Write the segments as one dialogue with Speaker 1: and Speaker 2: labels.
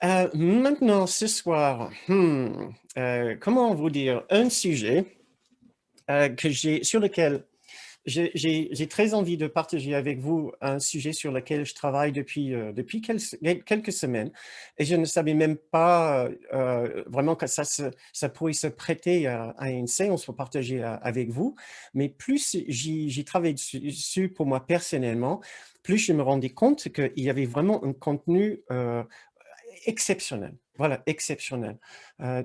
Speaker 1: Maintenant, ce soir, comment vous dire? Un sujet, que j'ai sur lequel j'ai très envie de partager avec vous un sujet sur lequel je travaille depuis quelques semaines et je ne savais même pas, vraiment que ça pourrait se prêter à une séance pour partager avec vous. Mais plus j'y travaille dessus pour moi personnellement, plus je me rendais compte qu'il y avait vraiment un contenu, exceptionnel. Voilà, exceptionnel.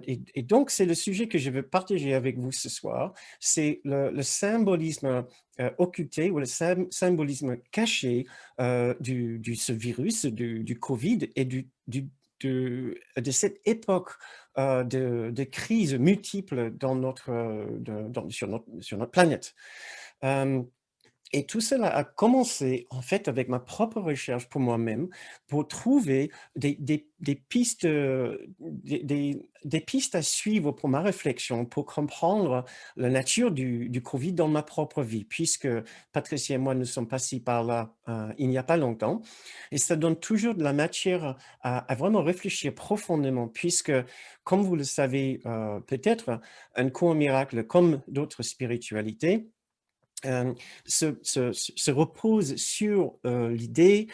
Speaker 1: Et donc c'est le sujet que je veux partager avec vous ce soir. C'est le symbolisme, occulté ou le symbolisme caché, du ce virus, du covid et de cette époque, de crises multiples dans notre, sur notre planète. Hem et tout cela a commencé, en fait, avec ma propre recherche pour moi-même, pour trouver des pistes, des pistes à suivre pour ma réflexion, pour comprendre la nature du Covid dans ma propre vie, puisque Patricia et moi, nous sommes passés par là, il n'y a pas longtemps et ça donne toujours de la matière à vraiment réfléchir profondément puisque, comme vous le savez, peut-être, un cours miracle comme d'autres spiritualités, Hem, se repose sur, l'idée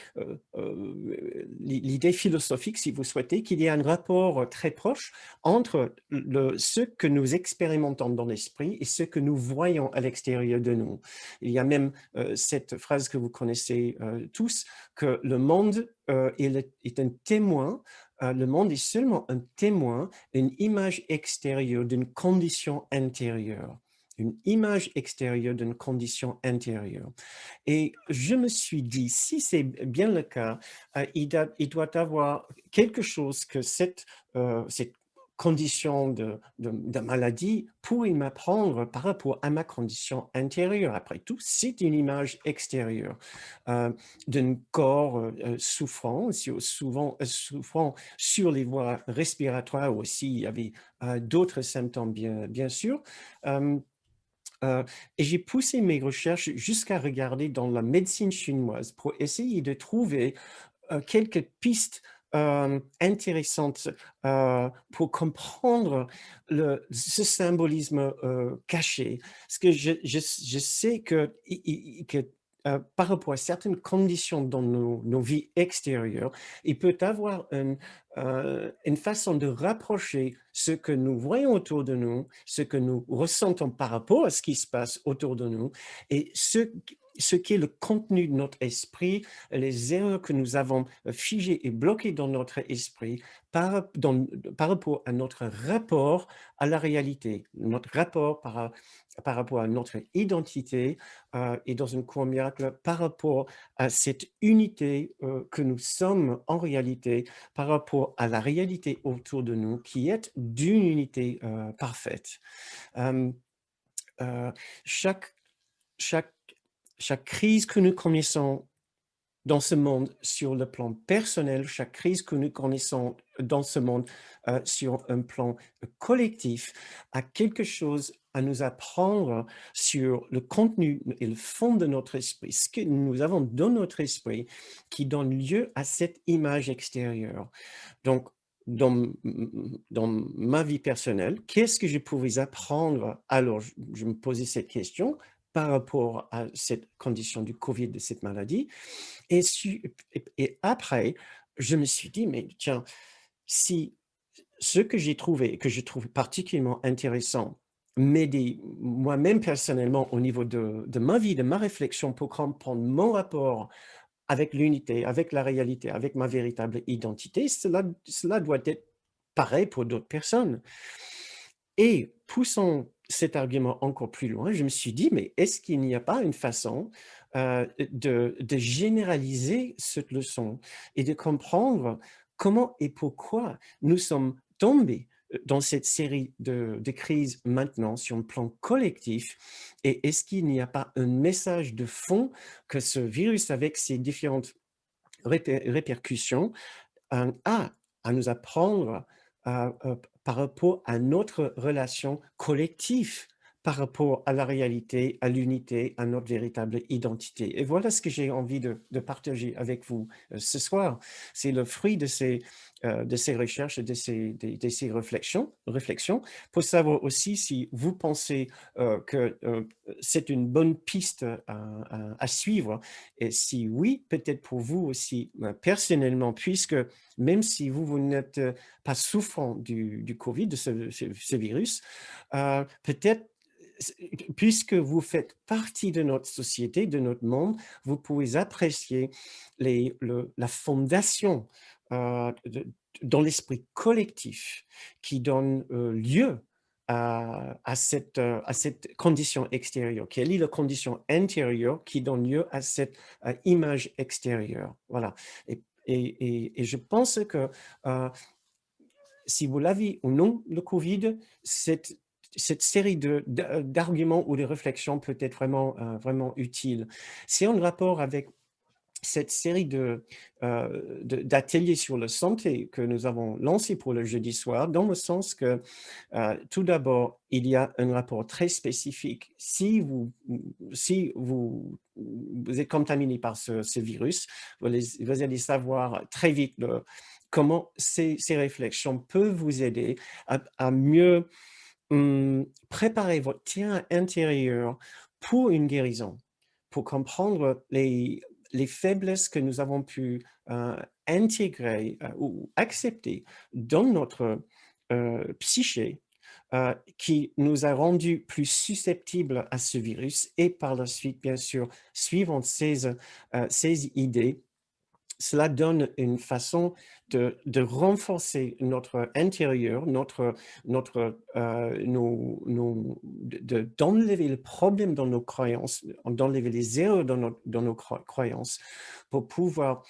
Speaker 1: philosophique, si vous souhaitez, qu'il y a un rapport, très proche entre ce que nous expérimentons dans l'esprit et ce que nous voyons à l'extérieur de nous. Il y a même, cette phrase que vous connaissez, tous, que le monde, est un témoin, le monde est seulement un témoin, une image extérieure d'une condition intérieure. Une image extérieure d'une condition intérieure. Et je me suis dit, si c'est bien le cas, il doit avoir quelque chose que cette condition de maladie pourrait m'apprendre par rapport à ma condition intérieure. Après tout, c'est une image extérieure euh, d'un corps souffrant, souffrant sur les voies respiratoires aussi. Il y avait d'autres symptômes, bien sûr. Euh, et j'ai poussé mes recherches jusqu'à regarder dans la médecine chinoise pour essayer de trouver, quelques pistes, intéressantes, pour comprendre ce symbolisme, caché. Parce que je sais par rapport à certaines conditions dans nos vies extérieures, il peut avoir une façon de rapprocher ce que nous voyons autour de nous, ce que nous ressentons par rapport à ce qui se passe autour de nous et ce qu'est le contenu de notre esprit, les erreurs que nous avons figées et bloquées dans notre esprit par rapport à notre rapport à la réalité, notre rapport par rapport à notre identité et dans une cour miracle, par rapport à cette unité que nous sommes en réalité, par rapport à la réalité autour de nous qui est d'une unité parfaite. Euh, euh, chaque, chaque, chaque crise que nous connaissons dans ce monde sur le plan personnel, chaque crise que nous connaissons dans ce monde sur un plan collectif a quelque chose à nous apprendre sur le contenu et le fond de notre esprit, ce que nous avons dans notre esprit qui donne lieu à cette image extérieure. Donc, dans ma vie personnelle, qu'est-ce que je pouvais apprendre? Alors, je me posais cette question par rapport à cette condition du Covid, de cette maladie. Et après, je me suis dit: «Mais tiens, si ce que j'ai trouvé et que je trouve particulièrement intéressant m'aider moi-même personnellement au niveau de ma vie, de ma réflexion pour comprendre mon rapport avec l'unité, avec la réalité, avec ma véritable identité, cela doit être pareil pour d'autres personnes». Et poussant cet argument encore plus loin, je me suis dit: «Mais est-ce qu'il n'y a pas une façon, de généraliser cette leçon et de comprendre comment et pourquoi nous sommes tombés, dans cette série de crises maintenant sur le plan collectif? Et est-ce qu'il n'y a pas un message de fond que ce virus avec ses différentes répercussions à nous apprendre, par rapport à notre relation collective par rapport à la réalité, à l'unité, à notre véritable identité. Et voilà ce que j'ai envie de partager avec vous ce soir. C'est le fruit de ces recherches et de ces réflexions, pour savoir aussi si vous pensez que c'est une bonne piste à suivre. Et si oui, peut-être pour vous aussi personnellement, puisque même si vous n'êtes pas souffrant du Covid, de ce virus, peut-être, puisque vous faites partie de notre société, de notre monde, vous pouvez apprécier la fondation dans l'esprit collectif qui donne lieu à cette condition extérieure. Quelle est la condition intérieure qui donne lieu à cette image extérieure? Voilà. Et je pense que si vous l'avez ou non, le Covid, cette série d'arguments ou de réflexions peut être vraiment utile. C'est en rapport avec cette série d'ateliers sur la santé que nous avons lancé pour le jeudi soir, dans le sens que, tout d'abord, il y a un rapport très spécifique. Si vous êtes contaminé par ce virus, vous allez savoir très vite comment ces réflexions peuvent vous aider à mieux préparer votre terrain intérieur pour une guérison, pour comprendre les faiblesses que nous avons pu intégrer ou accepter dans notre psyché, qui nous a rendus plus susceptibles à ce virus et par la suite, bien sûr, suivant ces idées, cela donne une façon de renforcer notre intérieur, d'enlever le problème dans nos croyances, d'enlever les erreurs dans nos croyances pour pouvoir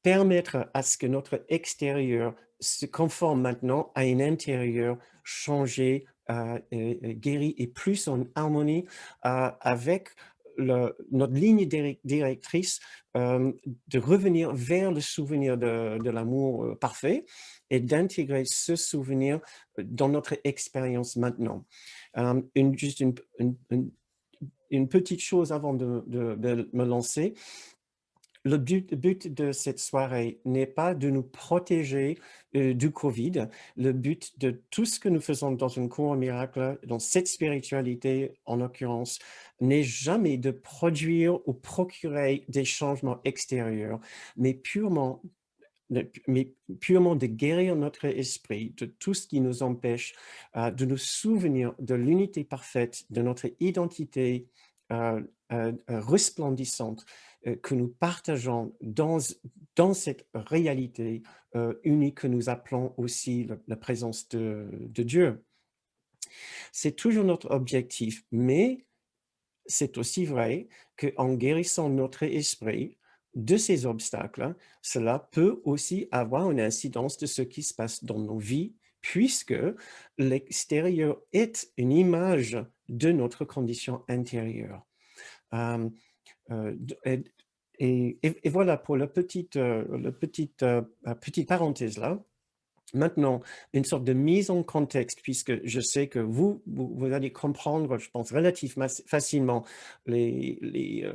Speaker 1: permettre à ce que notre extérieur se conforme maintenant à un intérieur changé, guéri et plus en harmonie avec notre ligne directrice, de revenir vers le souvenir de l'amour parfait et d'intégrer ce souvenir dans notre expérience maintenant. Juste une petite chose avant de me lancer. Le but de cette soirée n'est pas de nous protéger du Covid. Le but de tout ce que nous faisons dans une cour miracle, dans cette spiritualité en l'occurrence, n'est jamais de produire ou procurer des changements extérieurs, mais purement de guérir notre esprit de tout ce qui nous empêche de nous souvenir de l'unité parfaite de notre identité resplendissante que nous partageons dans cette réalité unique que nous appelons aussi la présence de Dieu. C'est toujours notre objectif, mais c'est aussi vrai qu'en guérissant notre esprit de ces obstacles, cela peut aussi avoir une incidence de ce qui se passe dans nos vies, puisque l'extérieur est une image de notre condition intérieure. Euh, et, et voilà pour petite parenthèse là. Maintenant, une sorte de mise en contexte, puisque je sais que vous allez comprendre, je pense, relativement facilement les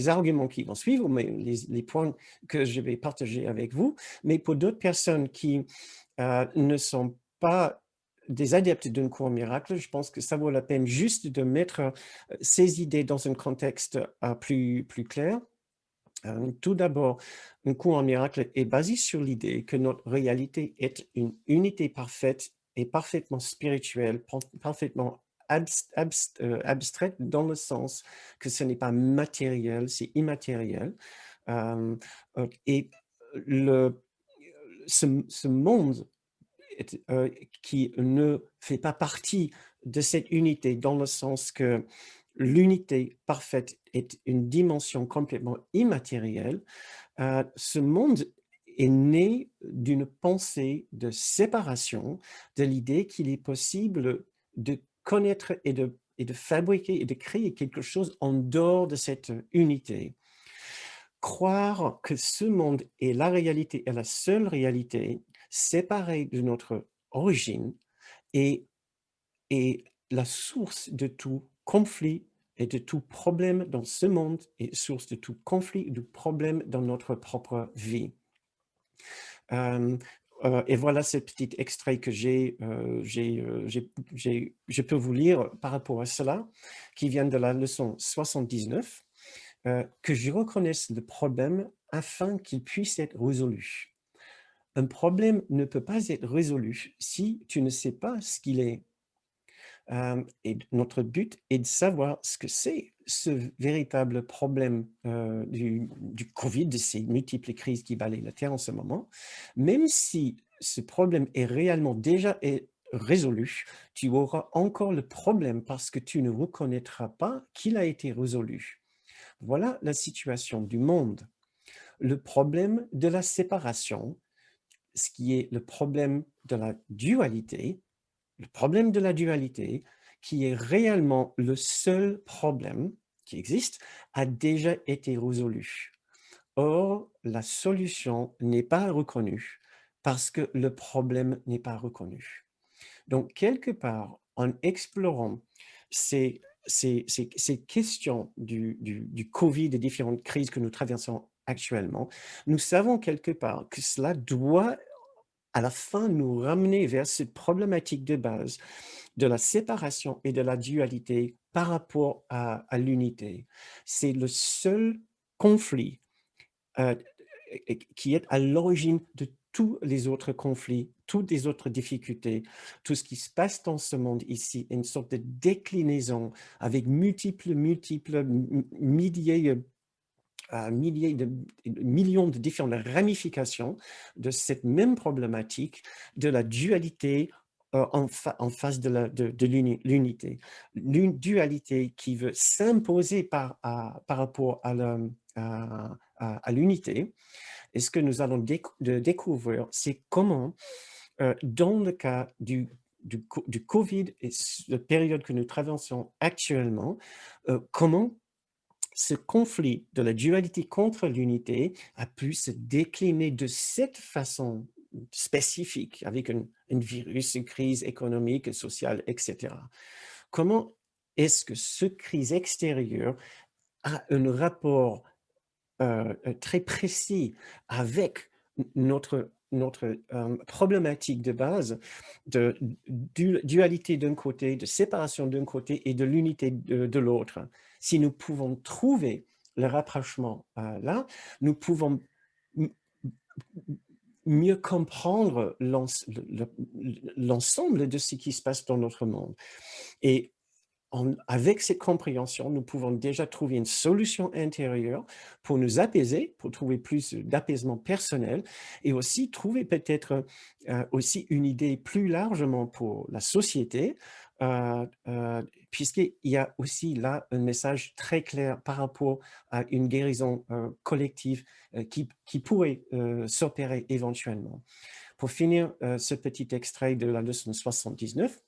Speaker 1: arguments qui vont suivre, mais les points que je vais partager avec vous. Mais pour d'autres personnes qui ne sont pas des adeptes d'un cours miracle, je pense que ça vaut la peine juste de mettre ces idées dans un contexte plus clair. Tout d'abord, un cours en miracle est basé sur l'idée que notre réalité est une unité parfaite et parfaitement spirituelle, parfaitement abstraite dans le sens que ce n'est pas matériel, c'est immatériel. Euh, et le, ce monde qui ne fait pas partie de cette unité dans le sens que l'unité parfaite est une dimension complètement immatérielle. Ce monde est né d'une pensée de séparation, de l'idée qu'il est possible de connaître et de fabriquer et de créer quelque chose en dehors de cette unité. Croire que ce monde est la réalité, est la seule réalité, séparée de notre origine, et la source de tout conflit et de tout problème dans ce monde et source de tout conflit, de problème dans notre propre vie. Hem, et voilà ce petit extrait que je peux vous lire par rapport à cela, qui vient de la leçon 79, que je reconnaisse le problème afin qu'il puisse être résolu. Un problème ne peut pas être résolu si tu ne sais pas ce qu'il est. Et notre but est de savoir ce que c'est, ce véritable problème, du covid, de ces multiples crises qui balayent la terre en ce moment. Même si ce problème est réellement déjà est résolu, tu auras encore le problème parce que tu ne reconnaîtras pas qu'il a été résolu. Voilà la situation du monde. Le problème de la séparation, ce qui est le problème de la dualité, le problème de la dualité, qui est réellement le seul problème qui existe, a déjà été résolu. Or, la solution n'est pas reconnue parce que le problème n'est pas reconnu. Donc, quelque part, en explorant ces questions du Covid, des différentes crises que nous traversons actuellement, nous savons quelque part que cela doit à la fin nous ramener vers cette problématique de base de la séparation et de la dualité par rapport à l'unité. C'est le seul conflit euh, qui est à l'origine de tous les autres conflits, toutes les autres difficultés, tout ce qui se passe dans ce monde ici, une sorte de déclinaison avec multiples milliers milliers de millions de différentes ramifications de cette même problématique de la dualité en face de l'unité. L'une dualité qui veut s'imposer par rapport à l'unité. Et ce que nous allons découvrir, c'est comment, dans le cas du Covid et la période que nous traversons actuellement, comment ce conflit de la dualité contre l'unité a pu se décliner de cette façon spécifique, avec un virus, une crise économique, sociale, etc. Comment est-ce que cette crise extérieure a un rapport très précis avec notre problématique de base de dualité d'un côté, de séparation d'un côté et de l'unité de l'autre. Si nous pouvons trouver le rapprochement là, nous pouvons mieux comprendre l'ensemble de ce qui se passe dans notre monde. Et avec cette compréhension, nous pouvons déjà trouver une solution intérieure pour nous apaiser, pour trouver plus d'apaisement personnel et aussi trouver peut-être aussi une idée plus largement pour la société, puisqu'il y a aussi là un message très clair par rapport à une guérison collective qui pourrait s'opérer éventuellement. Pour finir ce petit extrait de la leçon 79,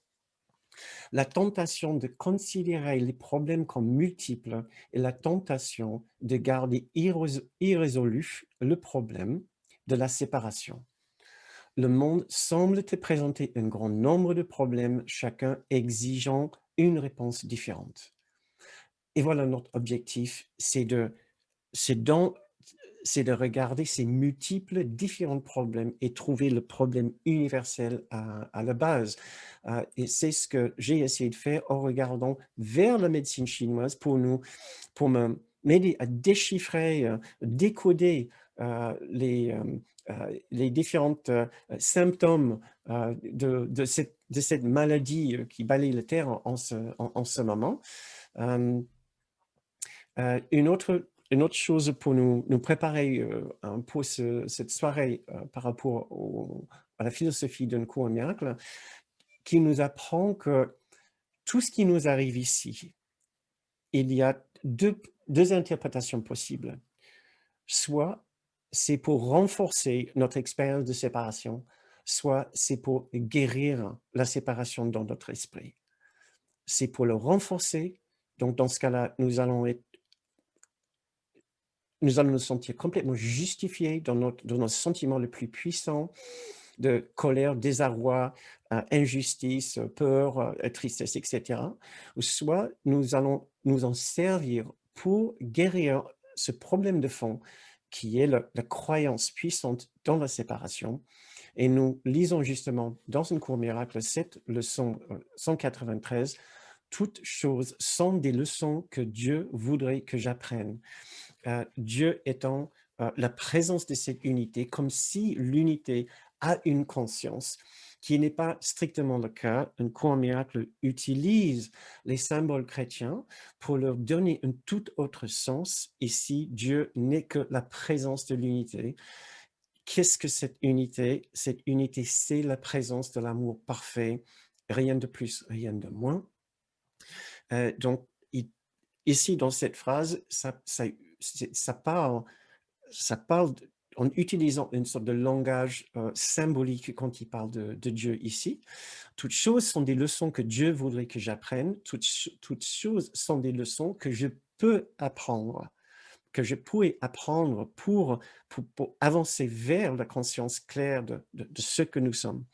Speaker 1: la tentation de considérer les problèmes comme multiples et la tentation de garder irrésolu le problème de la séparation. Le monde semble te présenter un grand nombre de problèmes, chacun exigeant une réponse différente. Et voilà notre objectif, c'est de regarder ces multiples différents problèmes et trouver le problème universel à la base. Et c'est ce que j'ai essayé de faire en regardant vers la médecine chinoise pour m'aider à déchiffrer, décoder les différents symptômes de cette maladie qui balaye la Terre en ce moment. Euh, une autre chose pour nous préparer pour cette soirée par rapport à la philosophie d'un cours miracle, qui nous apprend que tout ce qui nous arrive ici, il y a deux interprétations possibles. Soit c'est pour renforcer notre expérience de séparation, soit c'est pour guérir la séparation dans notre esprit. C'est pour le renforcer. Donc, dans ce cas-là, nous allons nous sentir complètement justifiés dans nos sentiments les plus puissants, de colère, désarroi, injustice, peur, tristesse, etc. Ou soit nous allons nous en servir pour guérir ce problème de fond qui est la croyance puissante dans la séparation. Et nous lisons justement dans une cour miracle cette leçon 193, toutes choses sont des leçons que Dieu voudrait que j'apprenne. Dieu étant la présence de cette unité, comme si l'unité a une conscience, qui n'est pas strictement le cas. Un cours miracle utilise les symboles chrétiens pour leur donner un tout autre sens. Ici, Dieu n'est que la présence de l'unité. Qu'est-ce que cette unité? Cette unité, c'est la présence de l'amour parfait, rien de plus, rien de moins. Donc, ici, dans cette phrase, ça parle, en utilisant une sorte de langage symbolique quand il parle de Dieu ici. Toutes choses sont des leçons que Dieu voudrait que j'apprenne. Toutes choses sont des leçons que je peux apprendre, que je pourrais apprendre pour avancer vers la conscience claire de ce que nous sommes.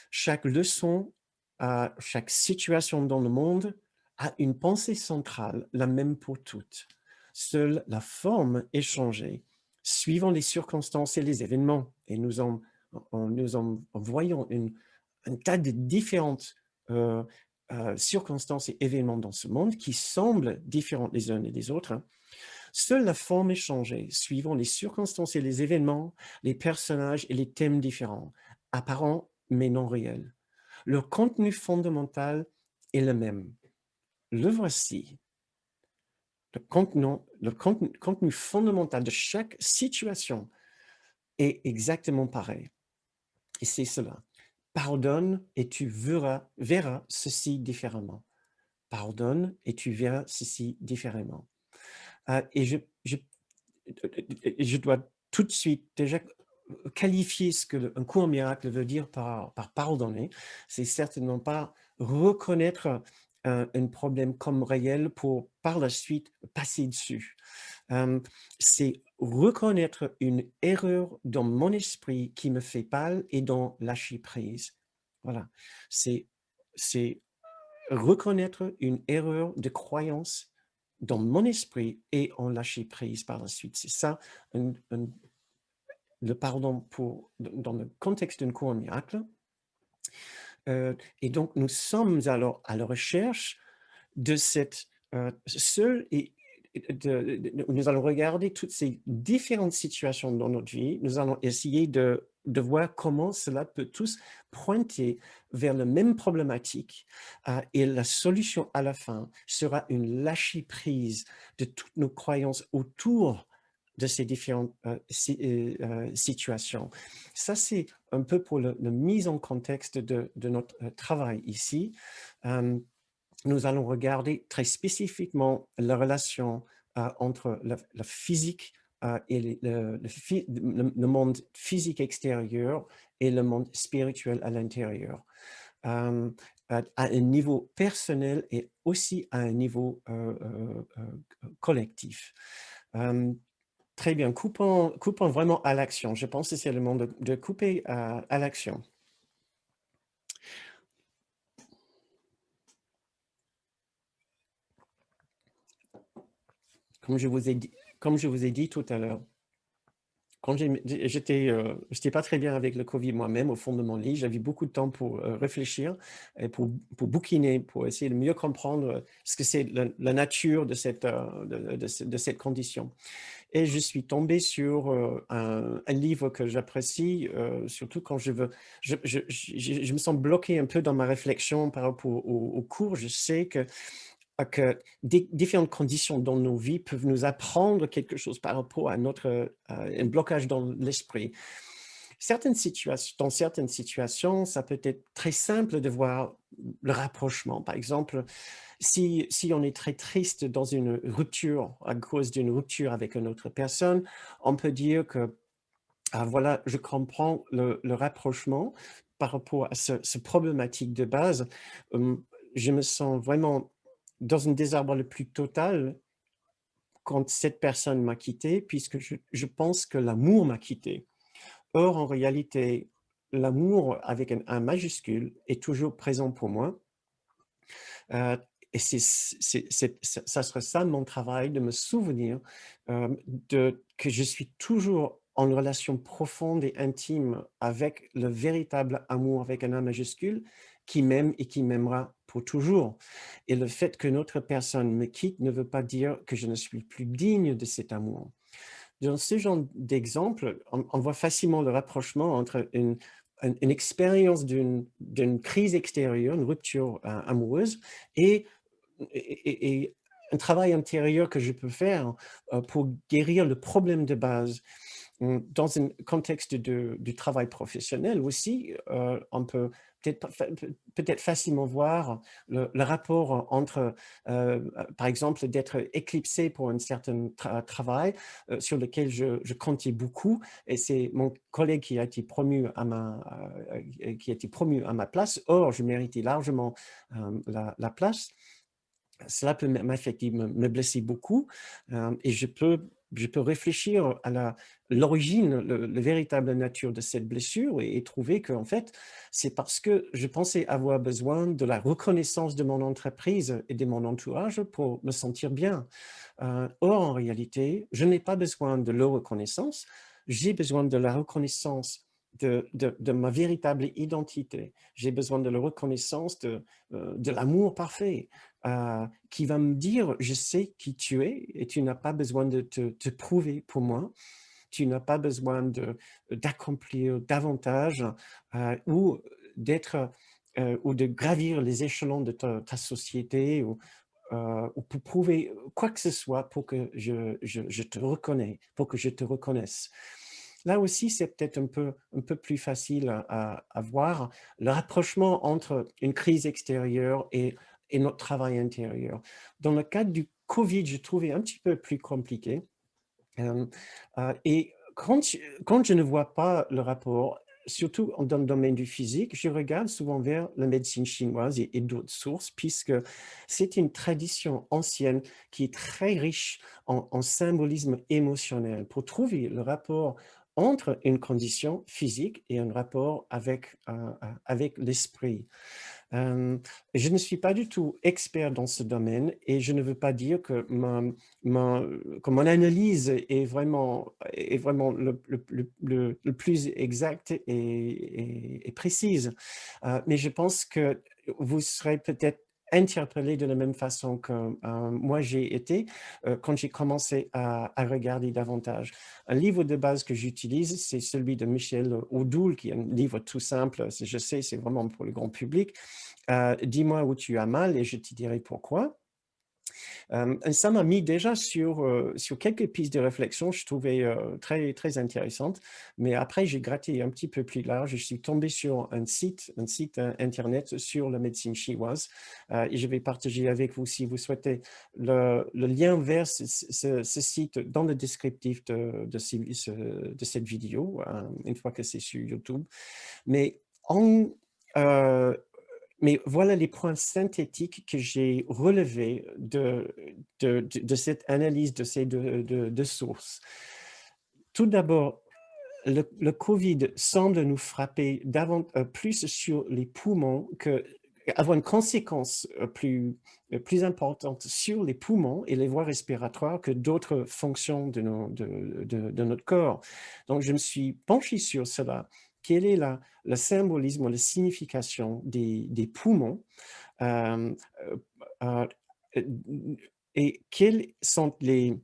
Speaker 1: Chaque leçon, chaque situation dans le monde a une pensée centrale, la même pour toutes. Seule la forme est changée, suivant les circonstances et les événements. Et nous en voyons un tas de différentes circonstances et événements dans ce monde qui semblent différents les uns et les autres. Seule la forme est changée, suivant les circonstances et les événements, les personnages et les thèmes différents, apparents mais non réels. Le contenu fondamental est le même. Le voici. Le contenu fondamental de chaque situation est exactement pareil. Et c'est cela. Pardonne et tu verras ceci différemment. Pardonne et tu verras ceci différemment. Et je dois tout de suite déjà qualifier ce qu'un cours miracle veut dire par pardonner. C'est certainement pas reconnaître un problème comme réel pour par la suite passer dessus. C'est reconnaître une erreur dans mon esprit qui me fait mal et dans lâcher prise. Voilà. C'est reconnaître une erreur de croyance dans mon esprit et en lâcher prise par la suite. C'est ça, le pardon dans le contexte d'un cours miracle. Et donc, nous sommes alors à la recherche de cette seule et nous allons regarder toutes ces différentes situations dans notre vie. Nous allons essayer de voir comment cela peut tous pointer vers la même problématique. Et la solution à la fin sera une lâcher prise de toutes nos croyances autour de ces différentes situations. Ça, c'est un peu pour la mise en contexte de notre travail ici. Nous allons regarder très spécifiquement la relation entre la physique et le monde physique extérieur et le monde spirituel à l'intérieur, à un niveau personnel et aussi à un niveau collectif. Très bien, coupons vraiment à l'action. Je pense que c'est le moment de couper à l'action. Comme je vous ai dit tout à l'heure, quand j'étais pas très bien avec le Covid moi-même au fond de mon lit, j'avais beaucoup de temps pour réfléchir et pour bouquiner, pour essayer de mieux comprendre ce que c'est la nature de cette condition. Et je suis tombé sur un livre que j'apprécie, surtout quand je me sens bloqué un peu dans ma réflexion par rapport au cours. Je sais que différentes conditions dans nos vies peuvent nous apprendre quelque chose par rapport à un blocage dans l'esprit. Dans certaines situations, ça peut être très simple de voir le rapprochement. Par exemple, si on est très triste dans une rupture, à cause d'une rupture avec une autre personne, on peut dire que, voilà, je comprends le rapprochement par rapport à ce problématique de base. Je me sens vraiment dans un désarroi le plus total quand cette personne m'a quitté, puisque je pense que l'amour m'a quitté. Or, en réalité, l'amour avec un majuscule est toujours présent pour moi. Heu et ça serait ça mon travail, de me souvenir, de que je suis toujours en relation profonde et intime avec le véritable amour avec un A majuscule, qui m'aime et qui m'aimera pour toujours. Et le fait que notre personne me quitte ne veut pas dire que je ne suis plus digne de cet amour. Dans ce genre d'exemple, on voit facilement le rapprochement entre une expérience d'une crise extérieure, une rupture, amoureuse et et un travail intérieur que je peux faire, pour guérir le problème de base. Dans un contexte du travail professionnel aussi, on peut peut-être facilement voir le rapport entre, par exemple, d'être éclipsé pour un certain travail, sur lequel je comptais beaucoup, et c'est mon collègue qui a été promu à ma place. Or, je méritais largement, la place. Cela peut m'affecter, me blesser beaucoup, et je peux réfléchir à l'origine, le véritable nature de cette blessure, et trouver qu'en fait, c'est parce que je pensais avoir besoin de la reconnaissance de mon entreprise et de mon entourage pour me sentir bien. Or, en réalité, je n'ai pas besoin de leur reconnaissance, j'ai besoin de la reconnaissance de ma véritable identité. J'ai besoin de la reconnaissance de l'amour parfait, qui va me dire: «Je sais qui tu es et tu n'as pas besoin de te prouver pour moi. Tu n'as pas besoin d'accomplir davantage, ou d'être, ou de gravir les échelons de ta société, ou pour prouver quoi que ce soit pour que je te reconnais, pour que je te reconnaisse». Là aussi, c'est peut-être un peu plus facile à voir le rapprochement entre une crise extérieure et notre travail intérieur. Dans le cadre du Covid, je trouvais un petit peu plus compliqué. Hem, et quand je ne vois pas le rapport, surtout dans le domaine du physique, je regarde souvent vers la médecine chinoise et d'autres sources, puisque c'est une tradition ancienne qui est très riche en symbolisme émotionnel, pour trouver le rapport entre une condition physique et un rapport avec l'esprit. Hem, je ne suis pas du tout expert dans ce domaine, et je ne veux pas dire que mon analyse est vraiment le plus exact et précise. Mais je pense que vous serez peut-être interpellé de la même façon que, moi j'ai été, quand j'ai commencé à regarder davantage. Un livre de base que j'utilise, c'est celui de Michel Odoul, qui est un livre tout simple, je sais, c'est vraiment pour le grand public. «Dis-moi où tu as mal et je te dirai pourquoi». Ça m'a mis déjà sur quelques pistes de réflexion, je trouvais, très, très intéressantes. Mais après, j'ai gratté un petit peu plus large, je suis tombé sur un site, internet sur la médecine chinoise, et je vais partager avec vous, si vous souhaitez, le lien vers ce site dans le descriptif de cette vidéo, une fois que c'est sur YouTube. Mais en, heu mais voilà les points synthétiques que j'ai relevés de cette analyse de ces 2 sources. Tout d'abord, le Covid semble nous frapper plus sur les poumons, avoir une conséquence, plus importante sur les poumons et les voies respiratoires que d'autres fonctions de notre corps. Donc je me suis penché sur cela. Quel est le symbolisme, la signification des poumons? Hem, heu et quelles sont les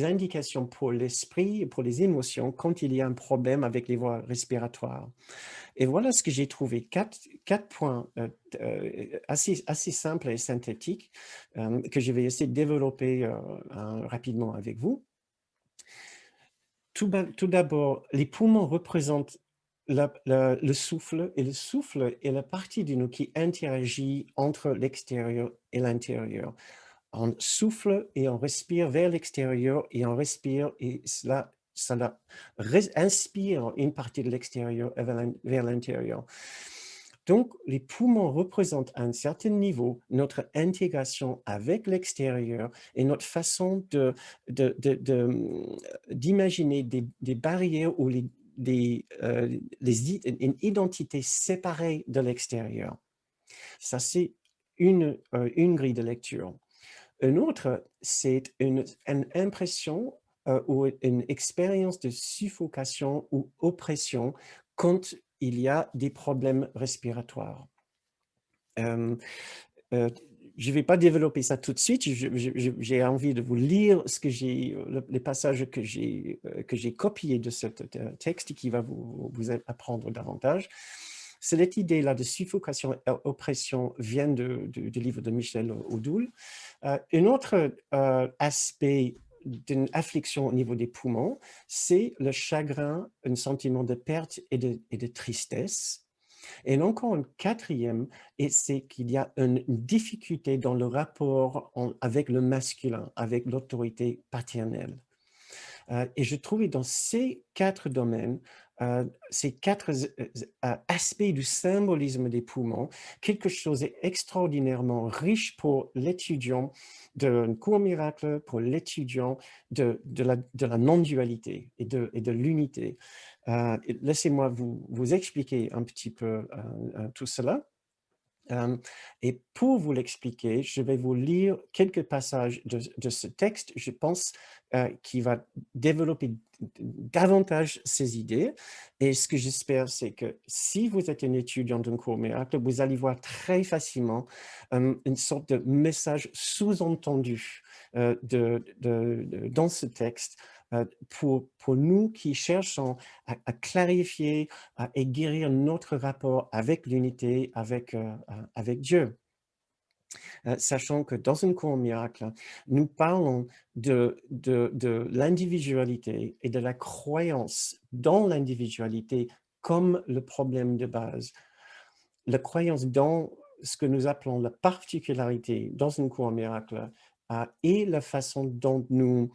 Speaker 1: indications pour l'esprit et pour les émotions quand il y a un problème avec les voies respiratoires? Et voilà ce que j'ai trouvé, quatre points, assez simples et synthétiques, que je vais essayer de développer, rapidement avec vous. Tout d'abord, les poumons représentent le souffle, et le souffle est la partie de nous qui interagit entre l'extérieur et l'intérieur. On souffle et on respire vers l'extérieur, et on respire, et cela inspire une partie de l'extérieur vers l'intérieur. Donc, les poumons représentent à un certain niveau notre intégration avec l'extérieur et notre façon d'imaginer des barrières ou une identité séparée de l'extérieur. Ça, c'est une grille de lecture. Une autre, c'est une impression ou une expérience de suffocation ou oppression quand il y a des problèmes respiratoires. Euh, euh, je ne vais pas développer ça tout de suite. J'ai envie de vous lire les passages que j'ai copiés de ce texte qui va vous apprendre davantage. Cette idée-là de suffocation et oppression vient du livre de Michel Odoul. Un autre aspect d'une affliction au niveau des poumons, c'est le chagrin, un sentiment de perte et de tristesse. Et encore un quatrième, et c'est qu'il y a une difficulté dans le rapport avec le masculin, avec l'autorité paternelle. Et je trouvais dans ces quatre domaines, ces quatre aspects du symbolisme des poumons, quelque chose d'extraordinairement riche pour l'étudiant d'un cours miracle, pour l'étudiant de la non-dualité et de l'unité. Laissez-moi vous expliquer un petit peu tout cela. Et pour vous l'expliquer, je vais vous lire quelques passages de ce texte, je pense, qui va développer davantage ces idées. Et ce que j'espère, c'est que si vous êtes un étudiant d'un cours miracle, vous allez voir très facilement une sorte de message sous-entendu dans ce texte pour nous qui cherchons à clarifier et guérir notre rapport avec l'unité, avec Dieu. Sachant que dans un cours miracle, nous parlons de l'individualité et de la croyance dans l'individualité comme le problème de base. La croyance dans ce que nous appelons la particularité dans un cours miracle et la façon dont nous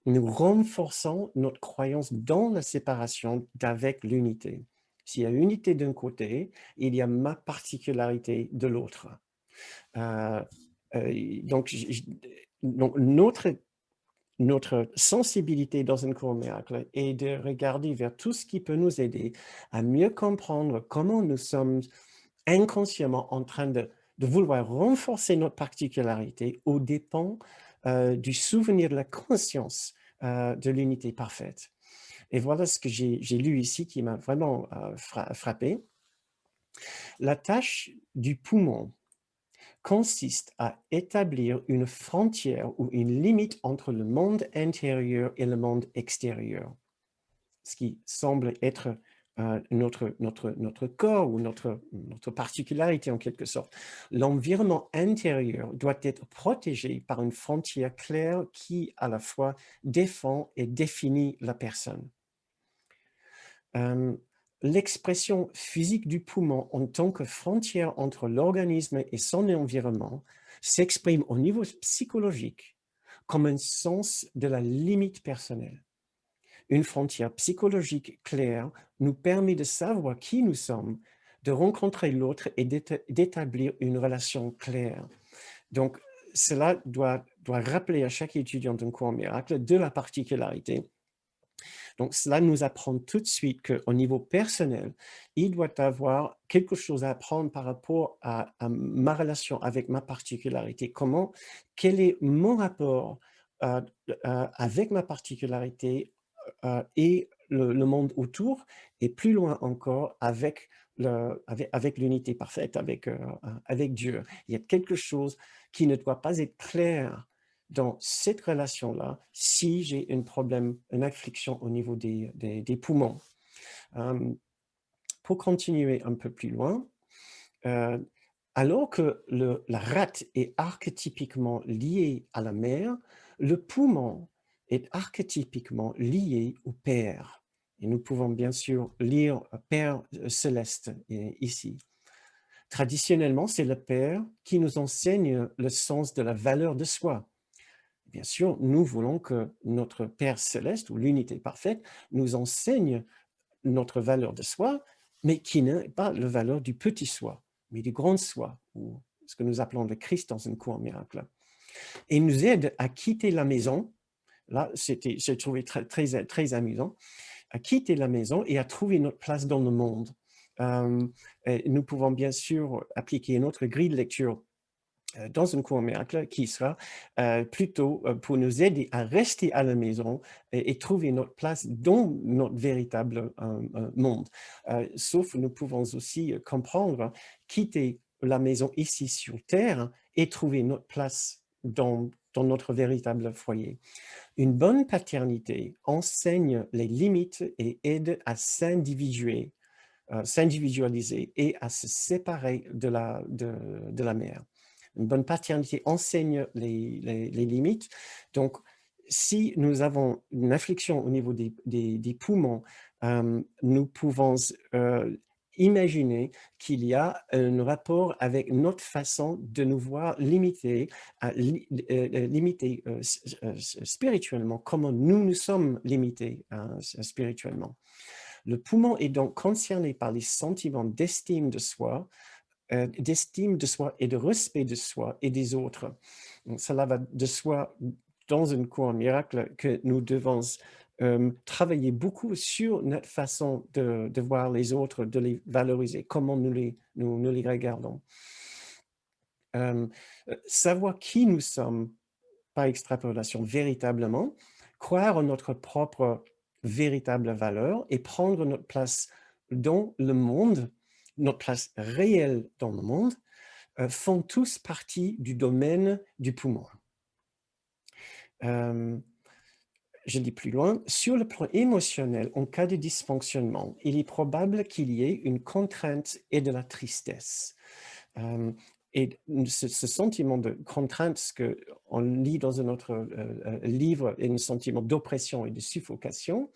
Speaker 1: renforçons notre croyance dans la séparation d'avec l'unité. S'il y a unité d'un côté, il y a ma particularité de l'autre. Donc, notre sensibilité dans un cours miracle est de regarder vers tout ce qui peut nous aider à mieux comprendre comment nous sommes inconsciemment en train de vouloir renforcer notre particularité aux dépens du souvenir de la conscience de l'unité parfaite. Et voilà ce que j'ai lu ici qui m'a vraiment frappé. La tâche du poumon consiste à établir une frontière ou une limite entre le monde intérieur et le monde extérieur, ce qui semble être notre corps ou notre particularité en quelque sorte. L'environnement intérieur doit être protégé par une frontière claire qui à la fois défend et définit la personne. L'expression physique du poumon en tant que frontière entre l'organisme et son environnement s'exprime au niveau psychologique comme un sens de la limite personnelle. Une frontière psychologique claire nous permet de savoir qui nous sommes, de rencontrer l'autre et d'établir une relation claire. Donc, cela doit rappeler à chaque étudiant d'un cours miracle de la particularité. Donc, cela nous apprend tout de suite qu'au niveau personnel, il doit avoir quelque chose à apprendre par rapport à ma relation avec ma particularité. Quel est mon rapport avec ma particularité et le monde autour, et plus loin encore avec l'unité parfaite, avec Dieu. Il y a quelque chose qui ne doit pas être clair dans cette relation-là si j'ai un problème, une affliction au niveau des poumons. Pour continuer un peu plus loin, alors que la rate est archétypiquement liée à la mère, le poumon est archétypiquement lié au Père. Et nous pouvons bien sûr lire Père céleste ici. Traditionnellement, c'est le Père qui nous enseigne le sens de la valeur de soi. Bien sûr, nous voulons que notre Père céleste, ou l'unité parfaite, nous enseigne notre valeur de soi, mais qui n'est pas la valeur du petit soi, mais du grand soi, ou ce que nous appelons le Christ dans un cours miracle. Et nous aide à quitter la maison. Là, j'ai trouvé très amusant. à quitter la maison et à trouver notre place dans le monde. Et nous pouvons bien sûr appliquer une autre grille de lecture dans une cour miracle qui sera plutôt pour nous aider à rester à la maison et trouver notre place dans notre véritable monde. Sauf nous pouvons aussi comprendre, quitter la maison ici sur Terre et trouver notre place dans notre véritable foyer. Une bonne paternité enseigne les limites et aide à s'individualiser et à se séparer de la mère. Une bonne paternité enseigne les limites. Donc, si nous avons une affliction au niveau des poumons, nous pouvons imaginer qu'il y a un rapport avec notre façon de nous voir limité spirituellement, comment nous sommes limités spirituellement. Le poumon est donc concerné par les sentiments d'estime de soi et de respect de soi et des autres. Donc, cela va de soi dans une cour miracle que nous devons travailler beaucoup sur notre façon de voir les autres, de les valoriser, comment nous les regardons. Savoir qui nous sommes par extrapolation véritablement, croire en notre propre véritable valeur et prendre notre place dans le monde, notre place réelle dans le monde, font tous partie du domaine du poumon. Je dis plus loin, sur le plan émotionnel, en cas de dysfonctionnement, il est probable qu'il y ait une contrainte et de la tristesse. Et ce sentiment de contrainte, ce qu'on lit dans un autre livre, est un sentiment d'oppression et de suffocation,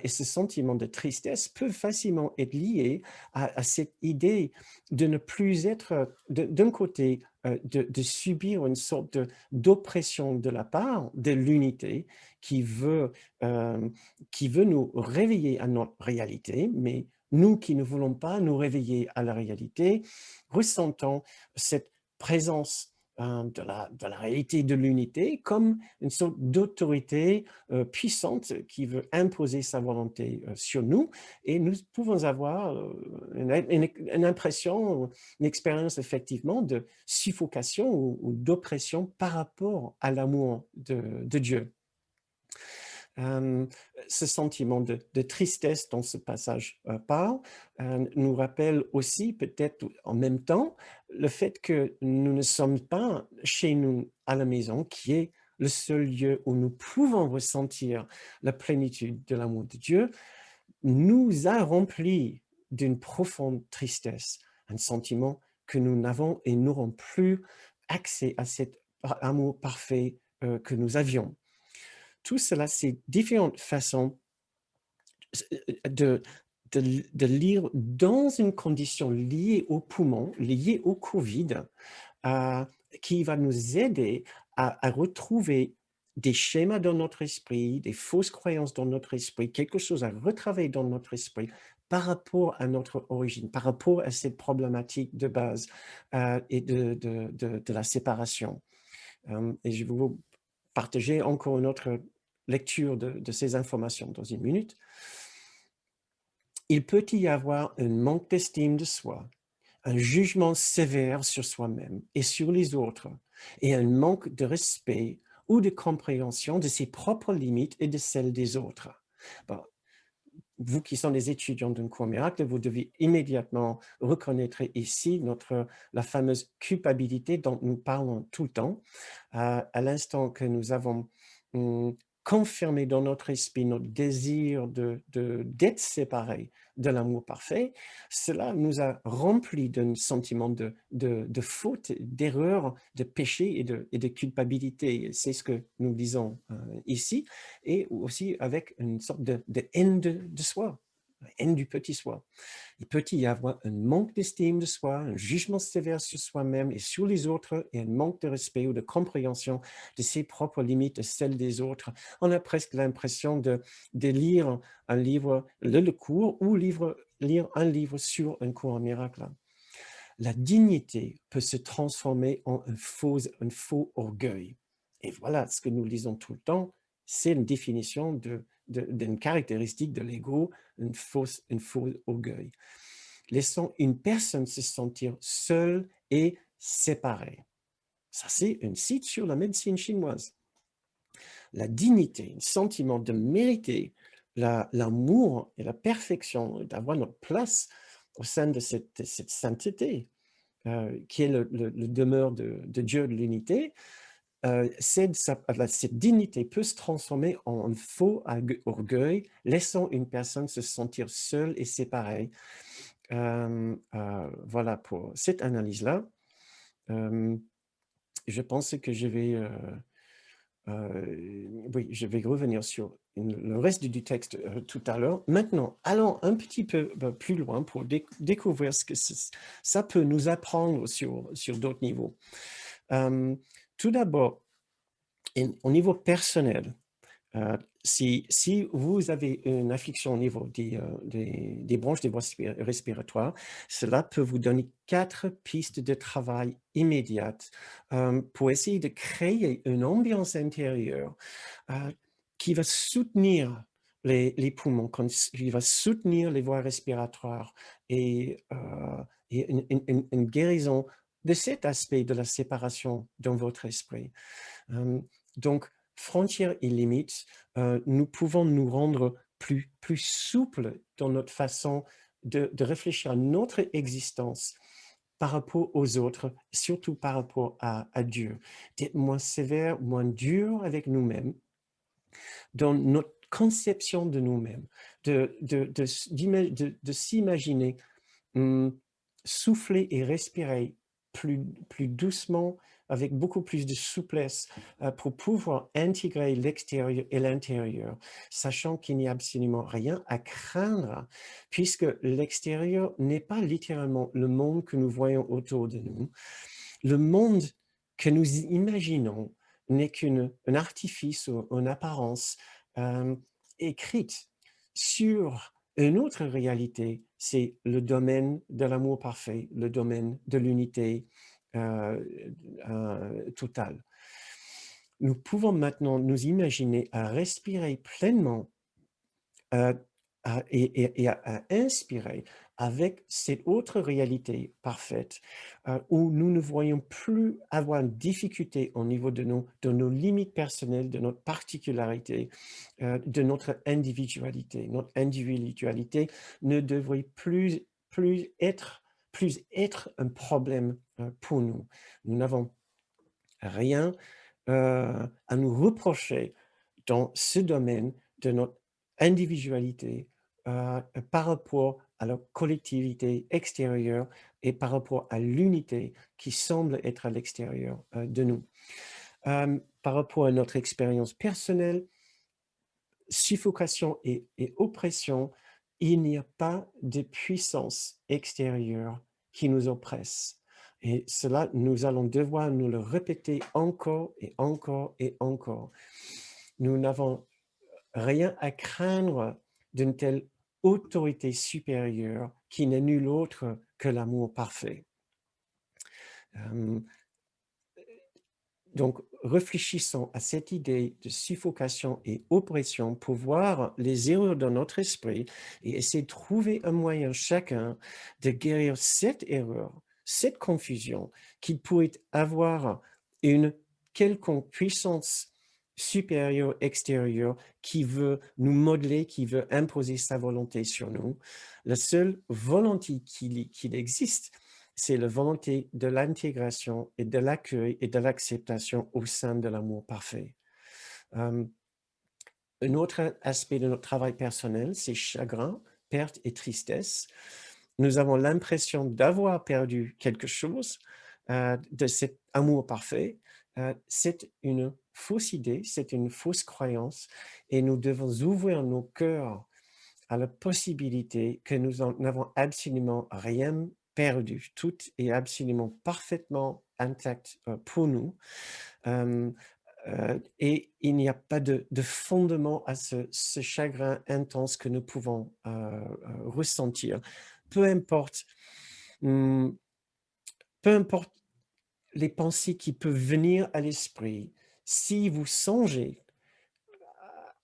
Speaker 1: et ce sentiment de tristesse peut facilement être lié à cette idée de ne plus être, d'un côté, de subir une sorte d'oppression de la part de l'unité qui veut nous réveiller à notre réalité, mais nous qui ne voulons pas nous réveiller à la réalité, ressentons cette présence de la réalité de l'unité comme une sorte d'autorité puissante qui veut imposer sa volonté sur nous, et nous pouvons avoir une impression, une expérience effectivement de suffocation ou d'oppression par rapport à l'amour de Dieu. Ce sentiment de tristesse dont ce passage parle nous rappelle aussi peut-être en même temps le fait que nous ne sommes pas chez nous à la maison, qui est le seul lieu où nous pouvons ressentir la plénitude de l'amour de Dieu, nous a remplis d'une profonde tristesse, un sentiment que nous n'avons et n'aurons plus accès à cet amour parfait que nous avions. Tout cela, c'est différentes façons de, de lire dans une condition liée au poumon, liée au Covid, qui va nous aider à retrouver des schémas dans notre esprit, des fausses croyances dans notre esprit, quelque chose à retravailler dans notre esprit par rapport à notre origine, par rapport à cette problématique de base et de la séparation. Et je vais vous partager encore une autre lecture de ces informations dans une minute. Il peut y avoir un manque d'estime de soi, un jugement sévère sur soi-même et sur les autres, et un manque de respect ou de compréhension de ses propres limites et de celles des autres. Bon, vous qui sont des étudiants d'un cours miracle, vous devez immédiatement reconnaître ici la fameuse culpabilité dont nous parlons tout le temps. À l'instant que nous avons confirmé dans notre esprit notre désir d'être séparés de l'amour parfait, cela nous a remplis d'un sentiment de faute, d'erreur, de péché et de culpabilité. C'est ce que nous disons ici, et aussi avec une sorte de haine de soi, haine du petit soi. Il peut y avoir un manque d'estime de soi, un jugement sévère sur soi-même et sur les autres, et un manque de respect ou de compréhension de ses propres limites et celles des autres. On a presque l'impression de lire un livre, le cours, ou lire un livre sur un cours en miracle. La dignité peut se transformer en un faux orgueil. Et voilà ce que nous lisons tout le temps. c'est une définition d'une caractéristique de l'ego, un faux orgueil. Laissons une personne se sentir seule et séparée. Ça, c'est un site sur la médecine chinoise. La dignité, le sentiment de mériter l'amour et la perfection, d'avoir notre place au sein de cette sainteté, qui est le demeure de Dieu, de l'unité, cette dignité peut se transformer en un faux orgueil, laissant une personne se sentir seule et séparée. Voilà pour cette analyse-là. Je pense que oui, je vais revenir sur le reste du texte tout à l'heure. Maintenant, allons un petit peu plus loin pour découvrir ce que ça peut nous apprendre sur d'autres niveaux. Tout d'abord, au niveau personnel, si vous avez une affliction au niveau des branches des voies respiratoires, cela peut vous donner 4 pistes de travail immédiates pour essayer de créer une ambiance intérieure qui va soutenir les poumons, qui va soutenir les voies respiratoires et une guérison de cet aspect de la séparation dans votre esprit. Donc, frontières et limites, nous pouvons nous rendre plus souples dans notre façon de réfléchir à notre existence par rapport aux autres, surtout par rapport à Dieu. D'être moins sévère, moins dur avec nous-mêmes, dans notre conception de nous-mêmes, de s'imaginer souffler et respirer plus doucement, avec beaucoup plus de souplesse pour pouvoir intégrer l'extérieur et l'intérieur, sachant qu'il n'y a absolument rien à craindre, puisque l'extérieur n'est pas littéralement le monde que nous voyons autour de nous. Le monde que nous imaginons n'est qu'un artifice ou une apparence écrite sur une autre réalité, c'est le domaine de l'amour parfait, le domaine de l'unité totale. Nous pouvons maintenant nous imaginer à respirer pleinement et à inspirer avec cette autre réalité parfaite où nous ne voyons plus avoir une difficulté au niveau de nos limites personnelles, de notre particularité, de notre individualité. Notre individualité ne devrait plus être un problème pour nous. Nous n'avons rien à nous reprocher dans ce domaine de notre individualité par rapport à la collectivité extérieure et par rapport à l'unité qui semble être à l'extérieur de nous. Par rapport à notre expérience personnelle, suffocation et oppression, il n'y a pas de puissance extérieure qui nous oppresse. Et cela, nous allons devoir nous le répéter encore et encore et encore. Nous n'avons rien à craindre d'une telle autorité supérieure qui n'est nulle autre que l'amour parfait. Donc, réfléchissons à cette idée de suffocation et oppression pour voir les erreurs dans notre esprit et essayer de trouver un moyen chacun de guérir cette erreur, cette confusion qui pourrait avoir une quelconque puissance supérieure, extérieure, qui veut nous modeler, qui veut imposer sa volonté sur nous. La seule volonté qu'il existe, c'est la volonté de l'intégration et de l'accueil et de l'acceptation au sein de l'amour parfait. Un autre aspect de notre travail personnel, c'est chagrin, perte et tristesse. Nous avons l'impression d'avoir perdu quelque chose de cet amour parfait. C'est une fausse idée, c'est une fausse croyance et nous devons ouvrir nos cœurs à la possibilité que nous n'avons absolument rien perdu. Tout est absolument parfaitement intact pour nous. Et il n'y a pas de fondement à ce chagrin intense que nous pouvons ressentir. Peu importe, peu importe les pensées qui peuvent venir à l'esprit, si vous songez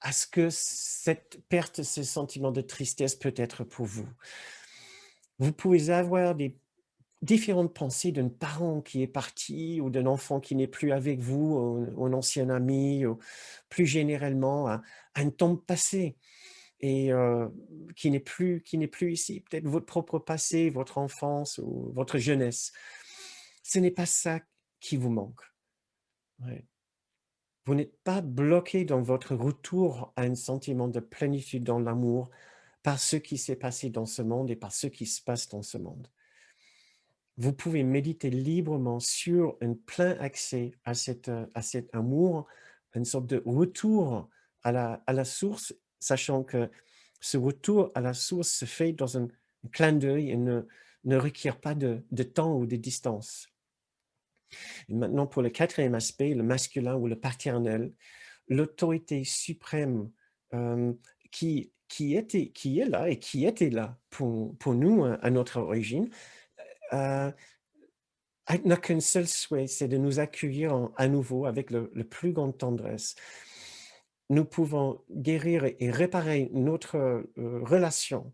Speaker 1: à ce que cette perte, ce sentiment de tristesse peut être pour vous. Vous pouvez avoir des différentes pensées d'un parent qui est parti ou d'un enfant qui n'est plus avec vous, ou un ancien ami, ou plus généralement à un temps passé et qui n'est plus ici. Peut-être votre propre passé, votre enfance ou votre jeunesse. Ce n'est pas ça qui vous manque. Ouais. Vous n'êtes pas bloqué dans votre retour à un sentiment de plénitude dans l'amour par ce qui s'est passé dans ce monde et par ce qui se passe dans ce monde. Vous pouvez méditer librement sur un plein accès à cet amour, une sorte de retour à la source, sachant que ce retour à la source se fait dans un clin d'œil et ne requiert pas de temps ou de distance. Et maintenant, pour le quatrième aspect, le masculin ou le paternel, l'autorité suprême qui est là et qui était là pour nous à notre origine, euh, n'a qu'un seul souhait, c'est de nous accueillir à nouveau avec le plus grande tendresse. Nous pouvons guérir et réparer notre relation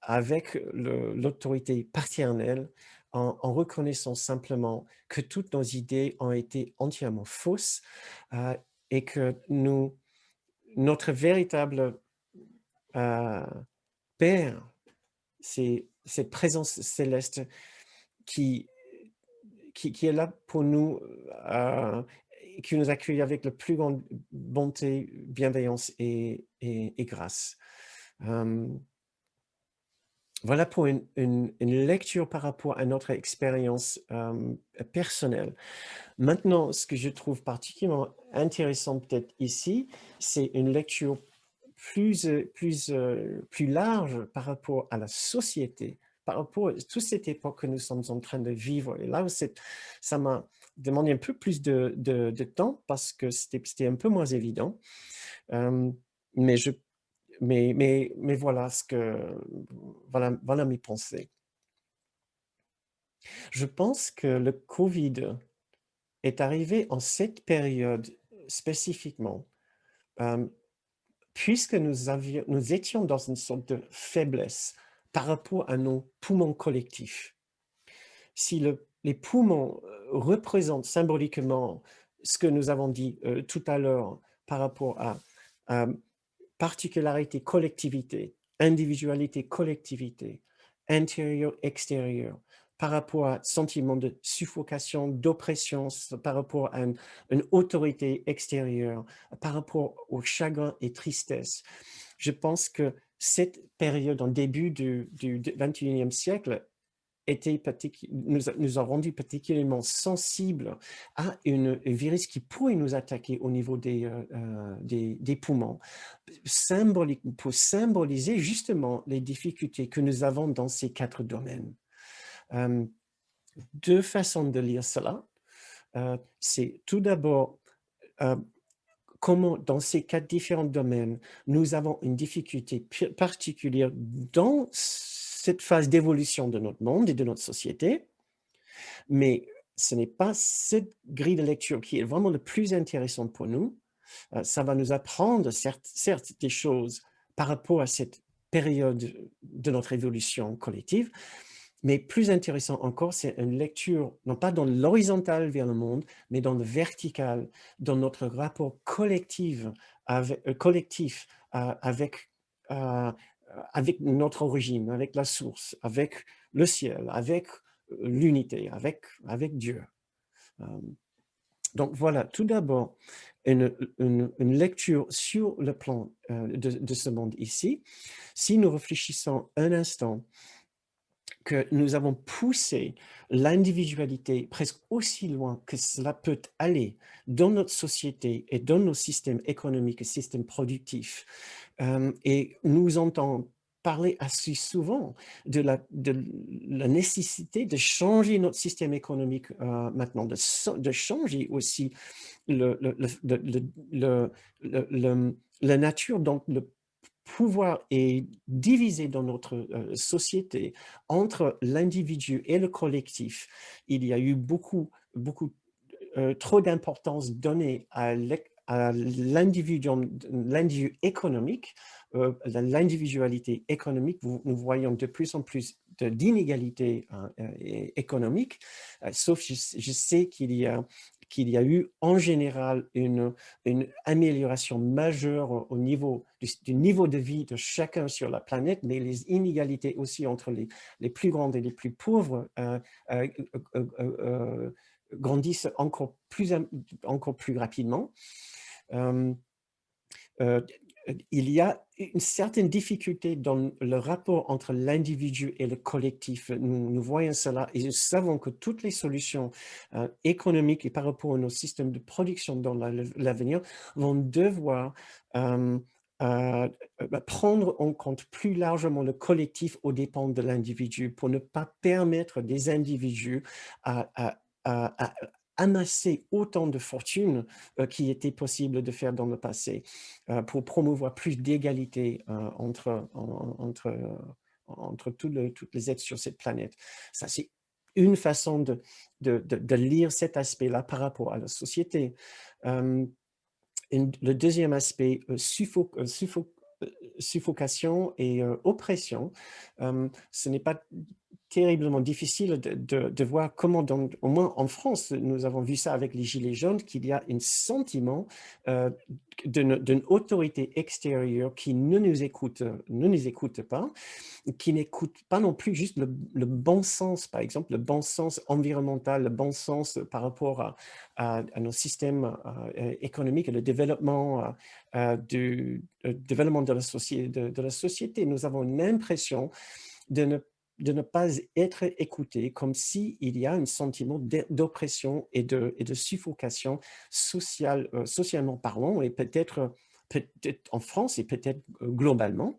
Speaker 1: avec l'autorité paternelle en reconnaissant simplement que toutes nos idées ont été entièrement fausses euh, et que notre véritable euh, Père, c'est cette présence céleste qui, qui est là pour nous, qui nous accueille avec la plus grande bonté, bienveillance et grâce. Voilà pour une lecture par rapport à notre expérience personnelle. Maintenant, ce que je trouve particulièrement intéressant peut-être ici, c'est une lecture plus large par rapport à la société, par rapport à toute cette époque que nous sommes en train de vivre. Et là, ça m'a demandé un peu plus de temps parce que c'était un peu moins évident. Euh, mais, je, mais voilà, voilà mes pensées. Je pense que le Covid est arrivé en cette période spécifiquement, euh, puisque nous étions dans une sorte de faiblesse par rapport à nos poumons collectifs. Si les poumons représentent symboliquement ce que nous avons dit tout à l'heure par rapport à particularité, collectivité, individualité, collectivité, intérieur, extérieur, par rapport à sentiment de suffocation, d'oppression, par rapport à une autorité extérieure, par rapport au chagrin et tristesse. Je pense que cette période en début du 21e siècle nous a rendu particulièrement sensibles à un virus qui pourrait nous attaquer au niveau des poumons, pour symboliser justement les difficultés que nous avons dans ces 4 domaines. Deux façons de lire cela. C'est tout d'abord comment dans ces 4 différents domaines, nous avons une difficulté particulière dans cette phase d'évolution de notre monde et de notre société, mais ce n'est pas cette grille de lecture qui est vraiment le plus intéressante pour nous. Ça va nous apprendre certes des choses par rapport à cette période de notre évolution collective, mais plus intéressant encore, c'est une lecture, non pas dans l'horizontal vers le monde, mais dans le vertical, dans notre rapport collectif euh, avec notre origine, avec la source, avec le ciel, avec l'unité, avec Dieu. Donc voilà, tout d'abord, une lecture sur le plan de ce monde ici. Si nous réfléchissons un instant que nous avons poussé l'individualité presque aussi loin que cela peut aller dans notre société et dans nos systèmes économiques et systèmes productifs. Et nous entendons parler assez souvent de la nécessité de changer notre système économique maintenant, de changer aussi la nature dont le pouvoir est divisé dans notre société entre l'individu et le collectif. Il y a eu beaucoup trop d'importance donnée à l'individu économique, l'individualité économique, nous voyons de plus en plus d'inégalités économiques, sauf je sais qu'il y a eu en général une amélioration majeure au niveau du niveau de vie de chacun sur la planète, mais les inégalités aussi entre les plus grandes et les plus pauvres euh, euh, euh, grandissent encore plus rapidement. Euh, euh, il y a une certaine difficulté dans le rapport entre l'individu et le collectif. Nous voyons cela et nous savons que toutes les solutions économiques et par rapport à nos systèmes de production dans l'avenir vont devoir prendre en compte plus largement le collectif aux dépens de l'individu pour ne pas permettre des individus à amasser autant de fortune qu'il était possible de faire dans le passé pour promouvoir plus d'égalité entre toutes les êtres sur cette planète. Ça, c'est une façon de lire cet aspect-là par rapport à la société. Le deuxième aspect, suffocation et oppression, ce n'est pas terriblement difficile de voir comment, au moins en France, nous avons vu ça avec les Gilets jaunes, qu'il y a un sentiment d'une autorité extérieure qui ne nous écoute pas, qui n'écoute pas non plus juste le bon sens, par exemple, le bon sens environnemental, le bon sens par rapport à nos systèmes économiques et le développement, développement de la société. Nous avons l'impression de ne pas être écouté, comme s'il y a un sentiment d'oppression et de suffocation sociale, socialement parlant, et peut-être en France et peut-être globalement.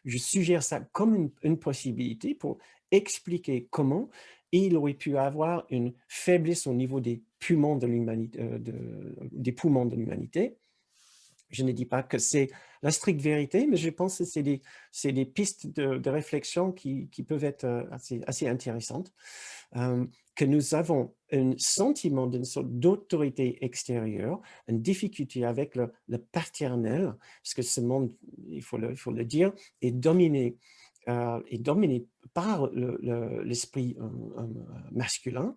Speaker 1: Je suggère ça comme une possibilité pour expliquer comment il aurait pu avoir une faiblesse au niveau des poumons de l'humanité, Je ne dis pas que c'est la stricte vérité, mais je pense que c'est des pistes de réflexion qui peuvent être assez intéressantes. Que nous avons un sentiment d'une sorte d'autorité extérieure, une difficulté avec le paternel, parce que ce monde, il faut le dire, est dominé par l'esprit masculin.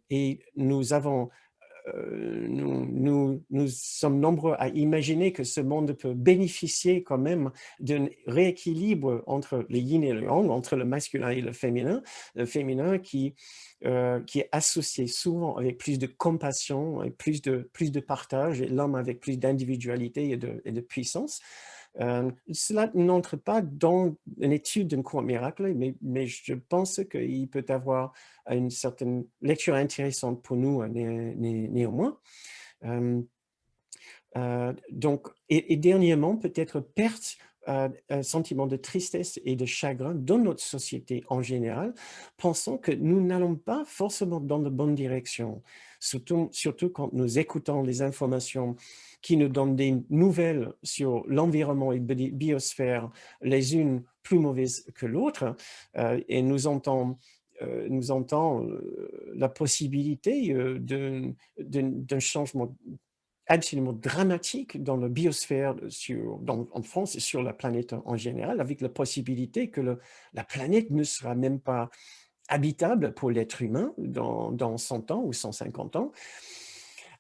Speaker 1: Et nous sommes nombreux à imaginer que ce monde peut bénéficier quand même d'un rééquilibre entre le yin et le yang, entre le masculin et le féminin qui est associé souvent avec plus de compassion et plus de partage, et l'homme avec plus d'individualité et de puissance. Cela n'entre pas dans une étude d'un cours miracle, mais je pense qu'il peut avoir une certaine lecture intéressante pour nous néanmoins. Donc, et dernièrement, peut-être perte un sentiment de tristesse et de chagrin dans notre société en général, pensant que nous n'allons pas forcément dans la bonne direction, surtout quand nous écoutons les informations qui nous donnent des nouvelles sur l'environnement et la biosphère, les unes plus mauvaises que l'autre, et nous entendons la possibilité d'un changement absolument dramatique dans la biosphère en France et sur la planète en général, avec la possibilité que la planète ne sera même pas habitable pour l'être humain dans 100 ans ou 150 ans.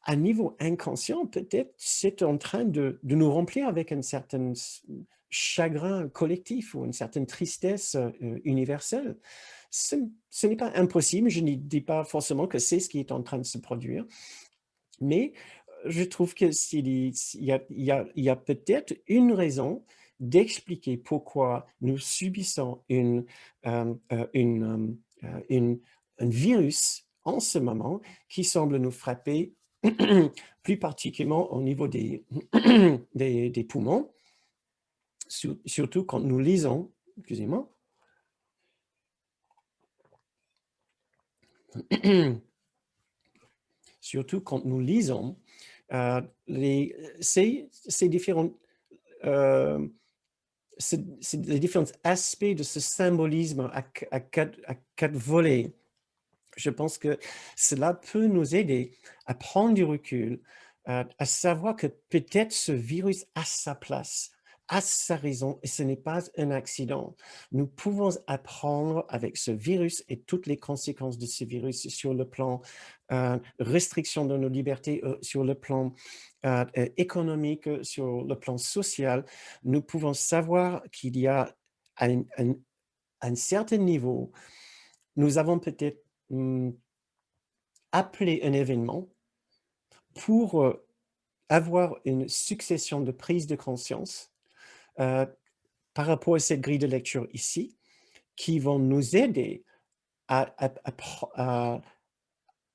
Speaker 1: À niveau inconscient, peut-être c'est en train de nous remplir avec un certain chagrin collectif ou une certaine tristesse universelle. Ce n'est pas impossible, je ne dis pas forcément que c'est ce qui est en train de se produire, mais je trouve qu'il y a peut-être une raison d'expliquer pourquoi nous subissons un virus en ce moment qui semble nous frapper plus particulièrement au niveau des poumons, surtout quand nous lisons, excusez-moi, surtout quand nous lisons ces différents les différents aspects de ce symbolisme à quatre volets. Je pense que cela peut nous aider à prendre du recul, à savoir que peut-être ce virus a sa place, a sa raison et ce n'est pas un accident. Nous pouvons apprendre avec ce virus et toutes les conséquences de ce virus sur le plan restriction de nos libertés, sur le plan économique, sur le plan social. Nous pouvons savoir qu'il y a un, un- un certain niveau, nous avons peut-être appelé un événement pour avoir une succession de prises de conscience euh, par rapport à cette grille de lecture ici, qui vont nous aider à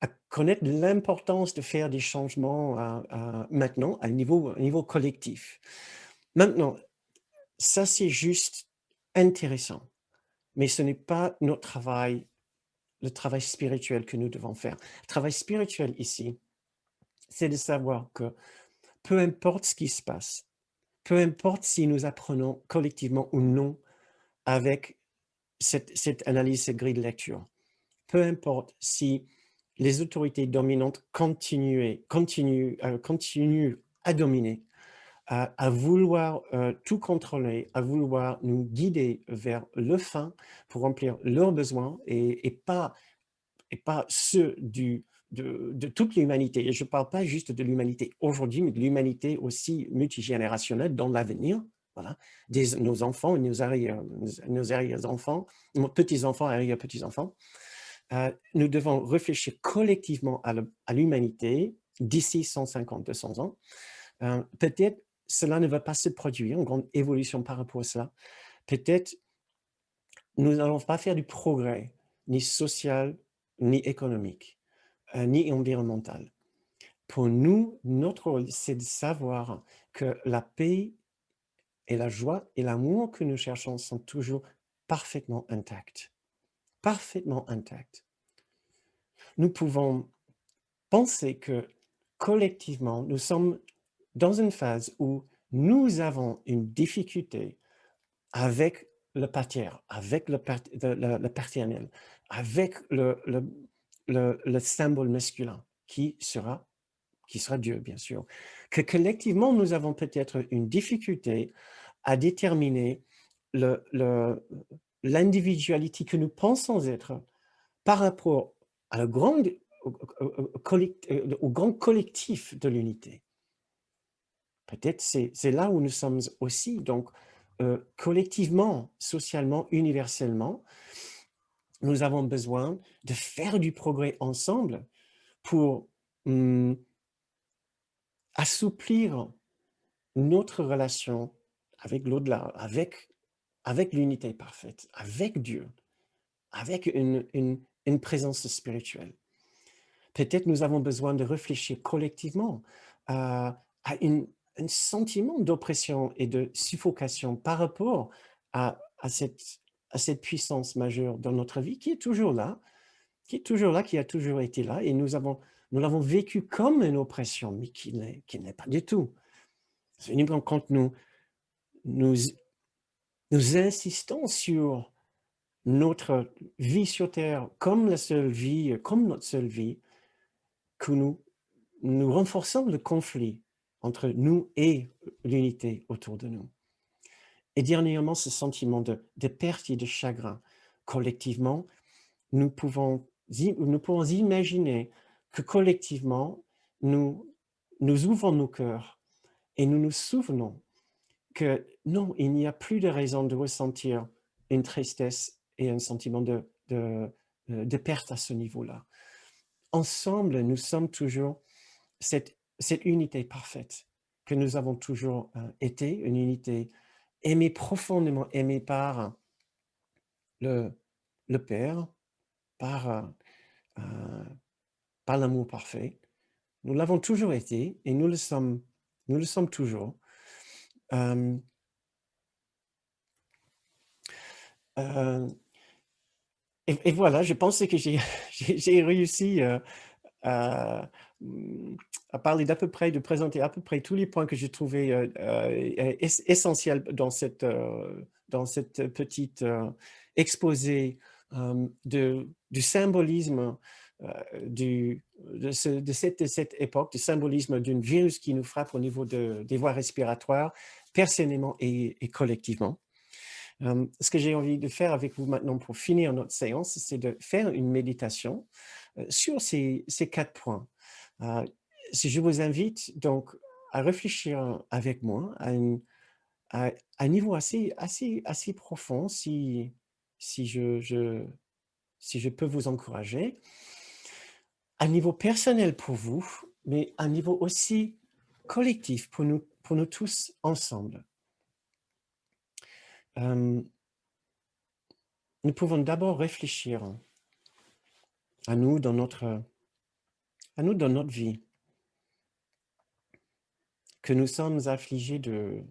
Speaker 1: à connaître l'importance de faire des changements maintenant à un niveau collectif. Maintenant, ça c'est juste intéressant, mais ce n'est pas notre travail, le travail spirituel que nous devons faire. Le travail spirituel ici, c'est de savoir que peu importe ce qui se passe, peu importe si nous apprenons collectivement ou non avec cette analyse, cette grille de lecture, peu importe si les autorités dominantes continuent à dominer, à vouloir tout contrôler, à vouloir nous guider vers le fin pour remplir leurs besoins et pas ceux de toute l'humanité. Et je ne parle pas juste de l'humanité aujourd'hui, mais de l'humanité aussi multigénérationnelle dans l'avenir. Voilà, nos enfants, nos arrière-enfants, nos petits-enfants, arrière-petits-enfants. Nous devons réfléchir collectivement à l'humanité d'ici 150, 200 ans. Peut-être cela ne va pas se produire, une grande évolution par rapport à cela. Peut-être nous n'allons pas faire du progrès, ni social, ni économique, ni environnemental. Pour nous, notre rôle, c'est de savoir que la paix et la joie et l'amour que nous cherchons sont toujours parfaitement intacts. Parfaitement intacts. Nous pouvons penser que collectivement, nous sommes dans une phase où nous avons une difficulté avec le pater, avec le paternel, avec le symbole masculin qui sera Dieu, bien sûr. Que collectivement, nous avons peut-être une difficulté à déterminer l'individualité que nous pensons être par rapport à au grand collectif de l'unité. Peut-être c'est là où nous sommes aussi. Donc, collectivement, socialement, universellement, nous avons besoin de faire du progrès ensemble pour assouplir notre relation avec l'au-delà, avec l'unité parfaite, avec Dieu, avec une présence spirituelle. Peut-être nous avons besoin de réfléchir collectivement à un sentiment d'oppression et de suffocation par rapport à cette puissance majeure dans notre vie qui est toujours là, qui a toujours été là, et nous l'avons vécu comme une oppression, mais qui n'est pas du tout. C'est uniquement quand nous, nous insistons sur notre vie sur Terre comme la seule vie, comme notre seule vie, que nous renforçons le conflit entre nous et l'unité autour de nous. Et dernièrement, ce sentiment de perte et de chagrin. Collectivement, nous pouvons imaginer que collectivement, nous ouvrons nos cœurs et nous nous souvenons que non, il n'y a plus de raison de ressentir une tristesse et un sentiment de perte à ce niveau-là. Ensemble, nous sommes toujours cette unité parfaite que nous avons toujours été, une unité aimée, profondément aimée par le, le Père, par, par l'amour parfait. Nous l'avons toujours été et nous le sommes toujours. Euh, euh, et voilà, je pense que j'ai réussi à, à parler d'à peu près, de présenter à peu près tous les points que j'ai trouvés essentiels dans cette petite exposé du symbolisme de cette époque, du symbolisme d'un virus qui nous frappe au niveau des voies respiratoires, personnellement et collectivement. Ce que j'ai envie de faire avec vous maintenant pour finir notre séance, c'est de faire une méditation sur ces 4 points. Euh, si je vous invite donc à réfléchir avec moi à un niveau assez profond, si si je peux vous encourager, un niveau personnel pour vous, mais un niveau aussi collectif pour nous tous ensemble. Euh, nous pouvons d'abord réfléchir à nous dans notre, à nous dans notre vie, que nous sommes affligés de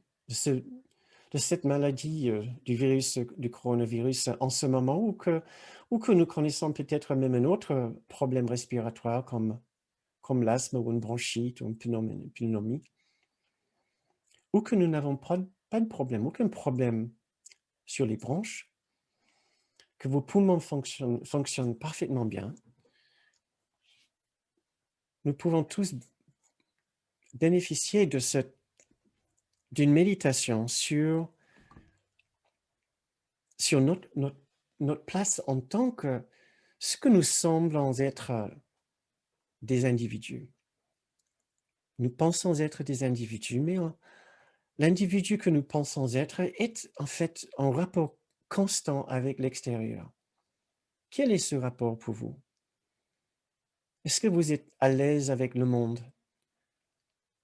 Speaker 1: cette maladie du virus, du coronavirus en ce moment, ou que nous connaissons peut-être même un autre problème respiratoire comme l'asthme ou une bronchite ou une pneumonie, ou que nous n'avons pas de problème, aucun problème sur les bronches, que vos poumons fonctionnent parfaitement bien. Nous pouvons tous bénéficier d'une méditation sur notre place en tant que ce que nous semblons être des individus. Nous pensons être des individus, mais l'individu que nous pensons être est en fait en rapport constant avec l'extérieur. Quel est ce rapport pour vous? Est-ce que vous êtes à l'aise avec le monde?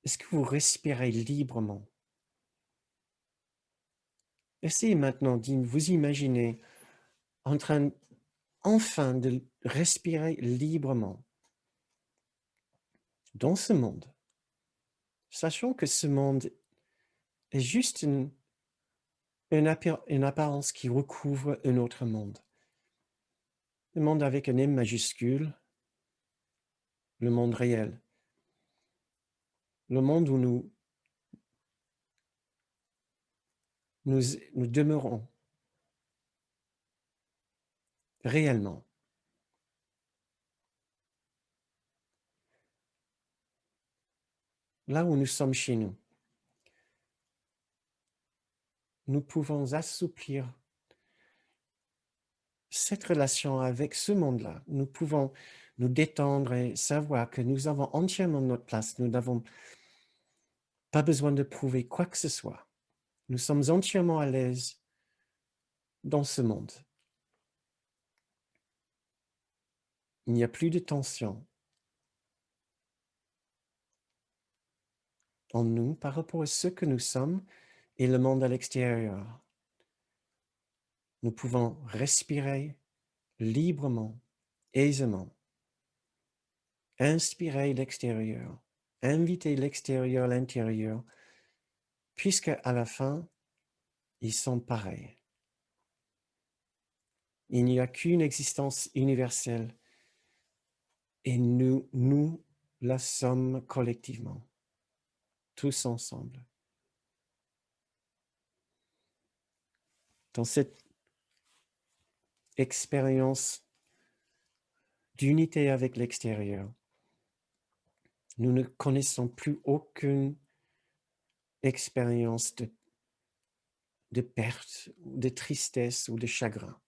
Speaker 1: Est-ce que vous respirez librement? Essayez maintenant de vous imaginer en train enfin de respirer librement dans ce monde, sachant que ce monde est juste une apparence qui recouvre un autre monde. Le monde avec un M majuscule, le monde réel. Le monde où nous demeurons réellement. Là où nous sommes chez nous. Nous pouvons assouplir cette relation avec ce monde-là. Nous pouvons nous détendre et savoir que nous avons entièrement notre place. Nous n'avons pas besoin de prouver quoi que ce soit. Nous sommes entièrement à l'aise dans ce monde. Il n'y a plus de tension en nous par rapport à ce que nous sommes et le monde à l'extérieur. Nous pouvons respirer librement, aisément, inspirer l'extérieur, inviter l'extérieur à l'intérieur, puisque à la fin, ils sont pareils. Il n'y a qu'une existence universelle et nous la sommes collectivement, tous ensemble. Dans cette expérience d'unité avec l'extérieur, nous ne connaissons plus aucune expérience de perte, de tristesse ou de chagrin.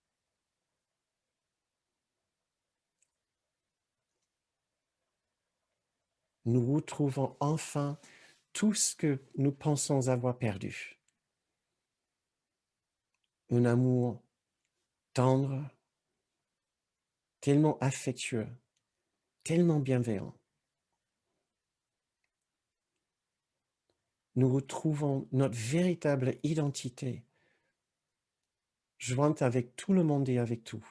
Speaker 1: Nous retrouvons enfin tout ce que nous pensons avoir perdu. Un amour tendre, tellement affectueux, tellement bienveillant. Nous retrouvons notre véritable identité, jointe avec tout le monde et avec tout.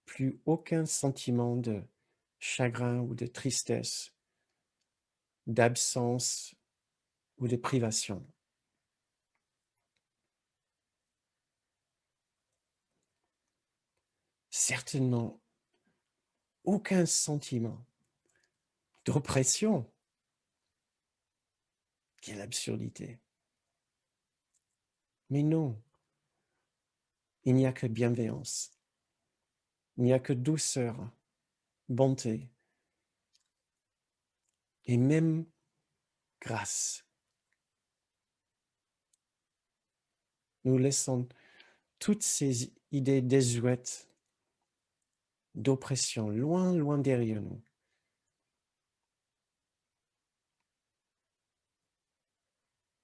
Speaker 1: Plus aucun sentiment de chagrin ou de tristesse, d'absence ou de privation. Certainement, aucun sentiment d'oppression. Quelle absurdité. Mais non, il n'y a que bienveillance. Il n'y a que douceur, bonté et même grâce. Nous laissons toutes ces idées désuètes d'oppression loin, loin derrière nous.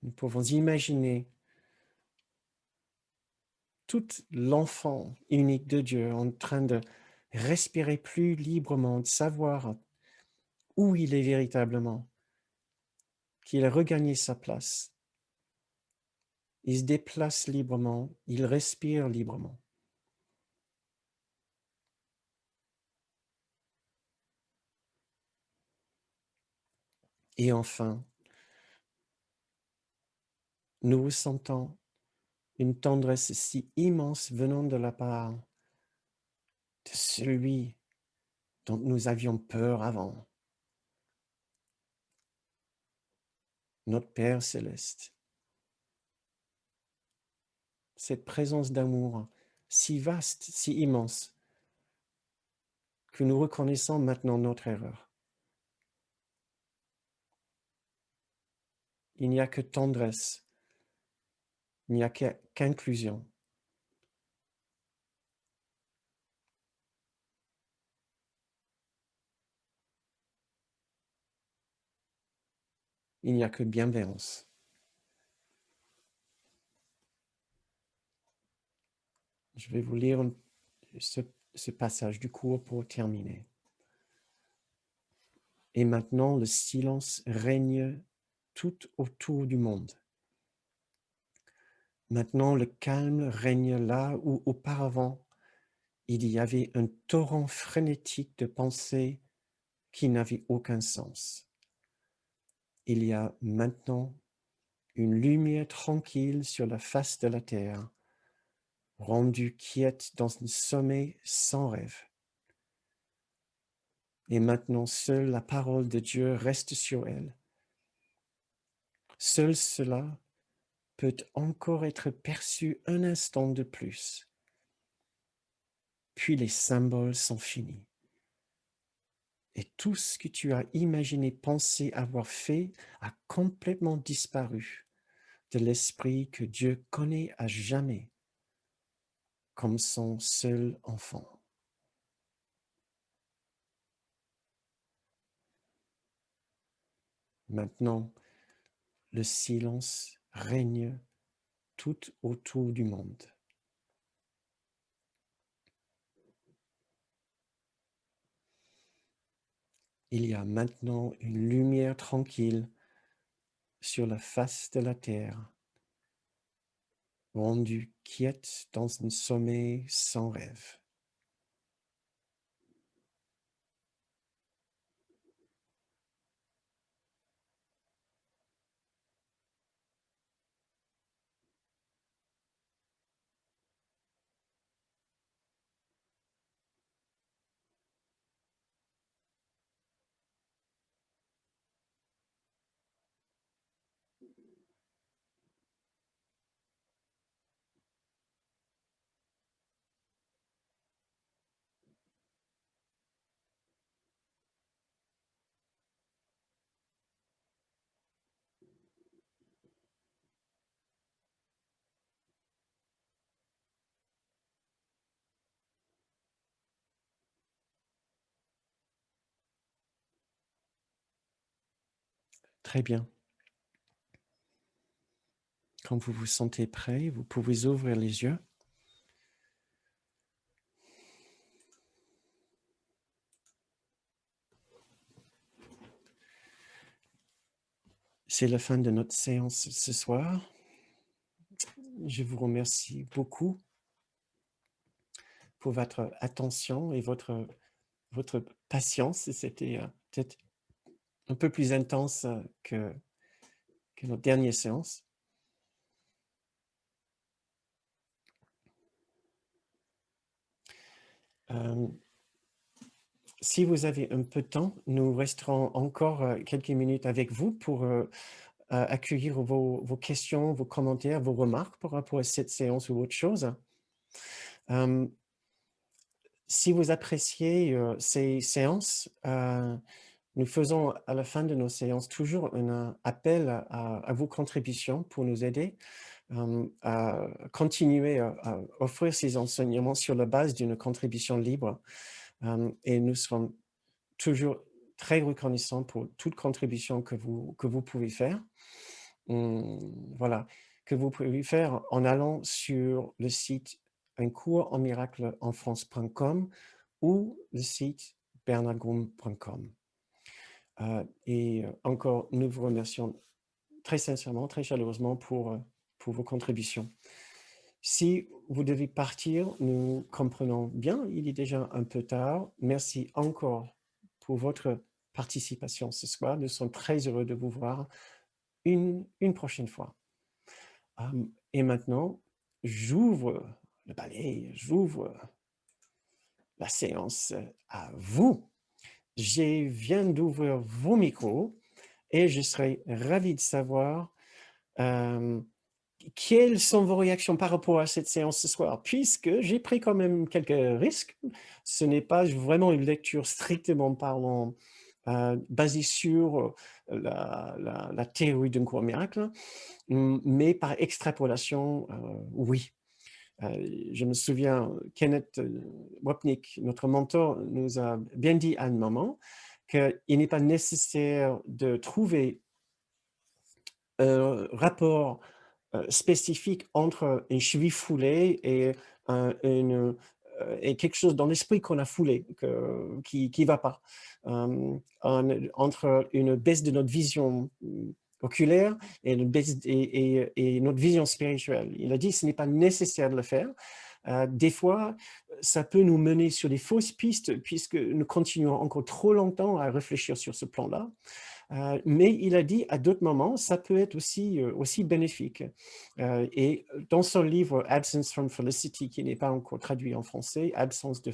Speaker 1: Nous pouvons imaginer tout l'enfant unique de Dieu en train de respirer plus librement, de savoir où il est véritablement, qu'il a regagné sa place. Il se déplace librement, il respire librement. Et enfin, nous ressentons une tendresse si immense venant de la part de celui dont nous avions peur avant, notre Père céleste. Cette présence d'amour si vaste, si immense, que nous reconnaissons maintenant notre erreur. Il n'y a que tendresse, il n'y a qu'inclusion. Il n'y a que bienveillance. Je vais vous lire ce passage du cours pour terminer. Et maintenant, le silence règne tout autour du monde. Maintenant, le calme règne là où auparavant, il y avait un torrent frénétique de pensées qui n'avaient aucun sens. Il y a maintenant une lumière tranquille sur la face de la terre, rendue quiète dans un sommeil sans rêve. Et maintenant, seule la parole de Dieu reste sur elle. Seul cela peut encore être perçu un instant de plus. Puis les symboles sont finis. Et tout ce que tu as imaginé, pensé avoir fait a complètement disparu de l'esprit que Dieu connaît à jamais comme son seul enfant. Maintenant, le silence règne tout autour du monde. Il y a maintenant une lumière tranquille sur la face de la terre, rendue quiète dans un sommeil sans rêve. Très bien. Quand vous vous sentez prêt, vous pouvez ouvrir les yeux. C'est la fin de notre séance ce soir. Je vous remercie beaucoup pour votre attention et votre patience. C'était peut-être un peu plus intense que notre dernière séance. Si vous avez un peu de temps, nous resterons encore quelques minutes avec vous pour accueillir vos questions, vos commentaires, vos remarques par rapport à cette séance ou autre chose. si vous appréciez ces séances, nous faisons à la fin de nos séances toujours un appel à vos contributions pour nous aider à continuer à offrir ces enseignements sur la base d'une contribution libre. Et nous serons toujours très reconnaissants pour toute contribution que vous pouvez faire. Voilà, que vous pouvez faire en allant sur le site uncoursenmiracleenfrance.com ou le site bernardgroom.com. Et encore, nous vous remercions très sincèrement, très chaleureusement pour vos contributions. Si vous devez partir, nous comprenons bien, il est déjà un peu tard. Merci encore pour votre participation ce soir. Nous sommes très heureux de vous voir une prochaine fois. Et maintenant, j'ouvre le balai, j'ouvre la séance à vous. Je viens d'ouvrir vos micros et je serais ravi de savoir quelles sont vos réactions par rapport à cette séance ce soir, puisque j'ai pris quand même quelques risques. Ce n'est pas vraiment une lecture strictement parlant basée sur la théorie d'un cours miracle, mais par extrapolation, oui. Je me souviens, Kenneth Wapnick, notre mentor, nous a bien dit à un moment qu'il n'est pas nécessaire de trouver un rapport spécifique entre une cheville foulée et, et quelque chose dans l'esprit qu'on a foulé, qui ne va pas. Entre une baisse de notre vision oculaire et, et notre vision spirituelle. Il a dit que ce n'est pas nécessaire de le faire. Des fois, ça peut nous mener sur des fausses pistes puisque nous continuons encore trop longtemps à réfléchir sur ce plan-là. Mais il a dit à d'autres moments, ça peut être aussi bénéfique. Et dans son livre Absence from Felicity, qui n'est pas encore traduit en français, Absence de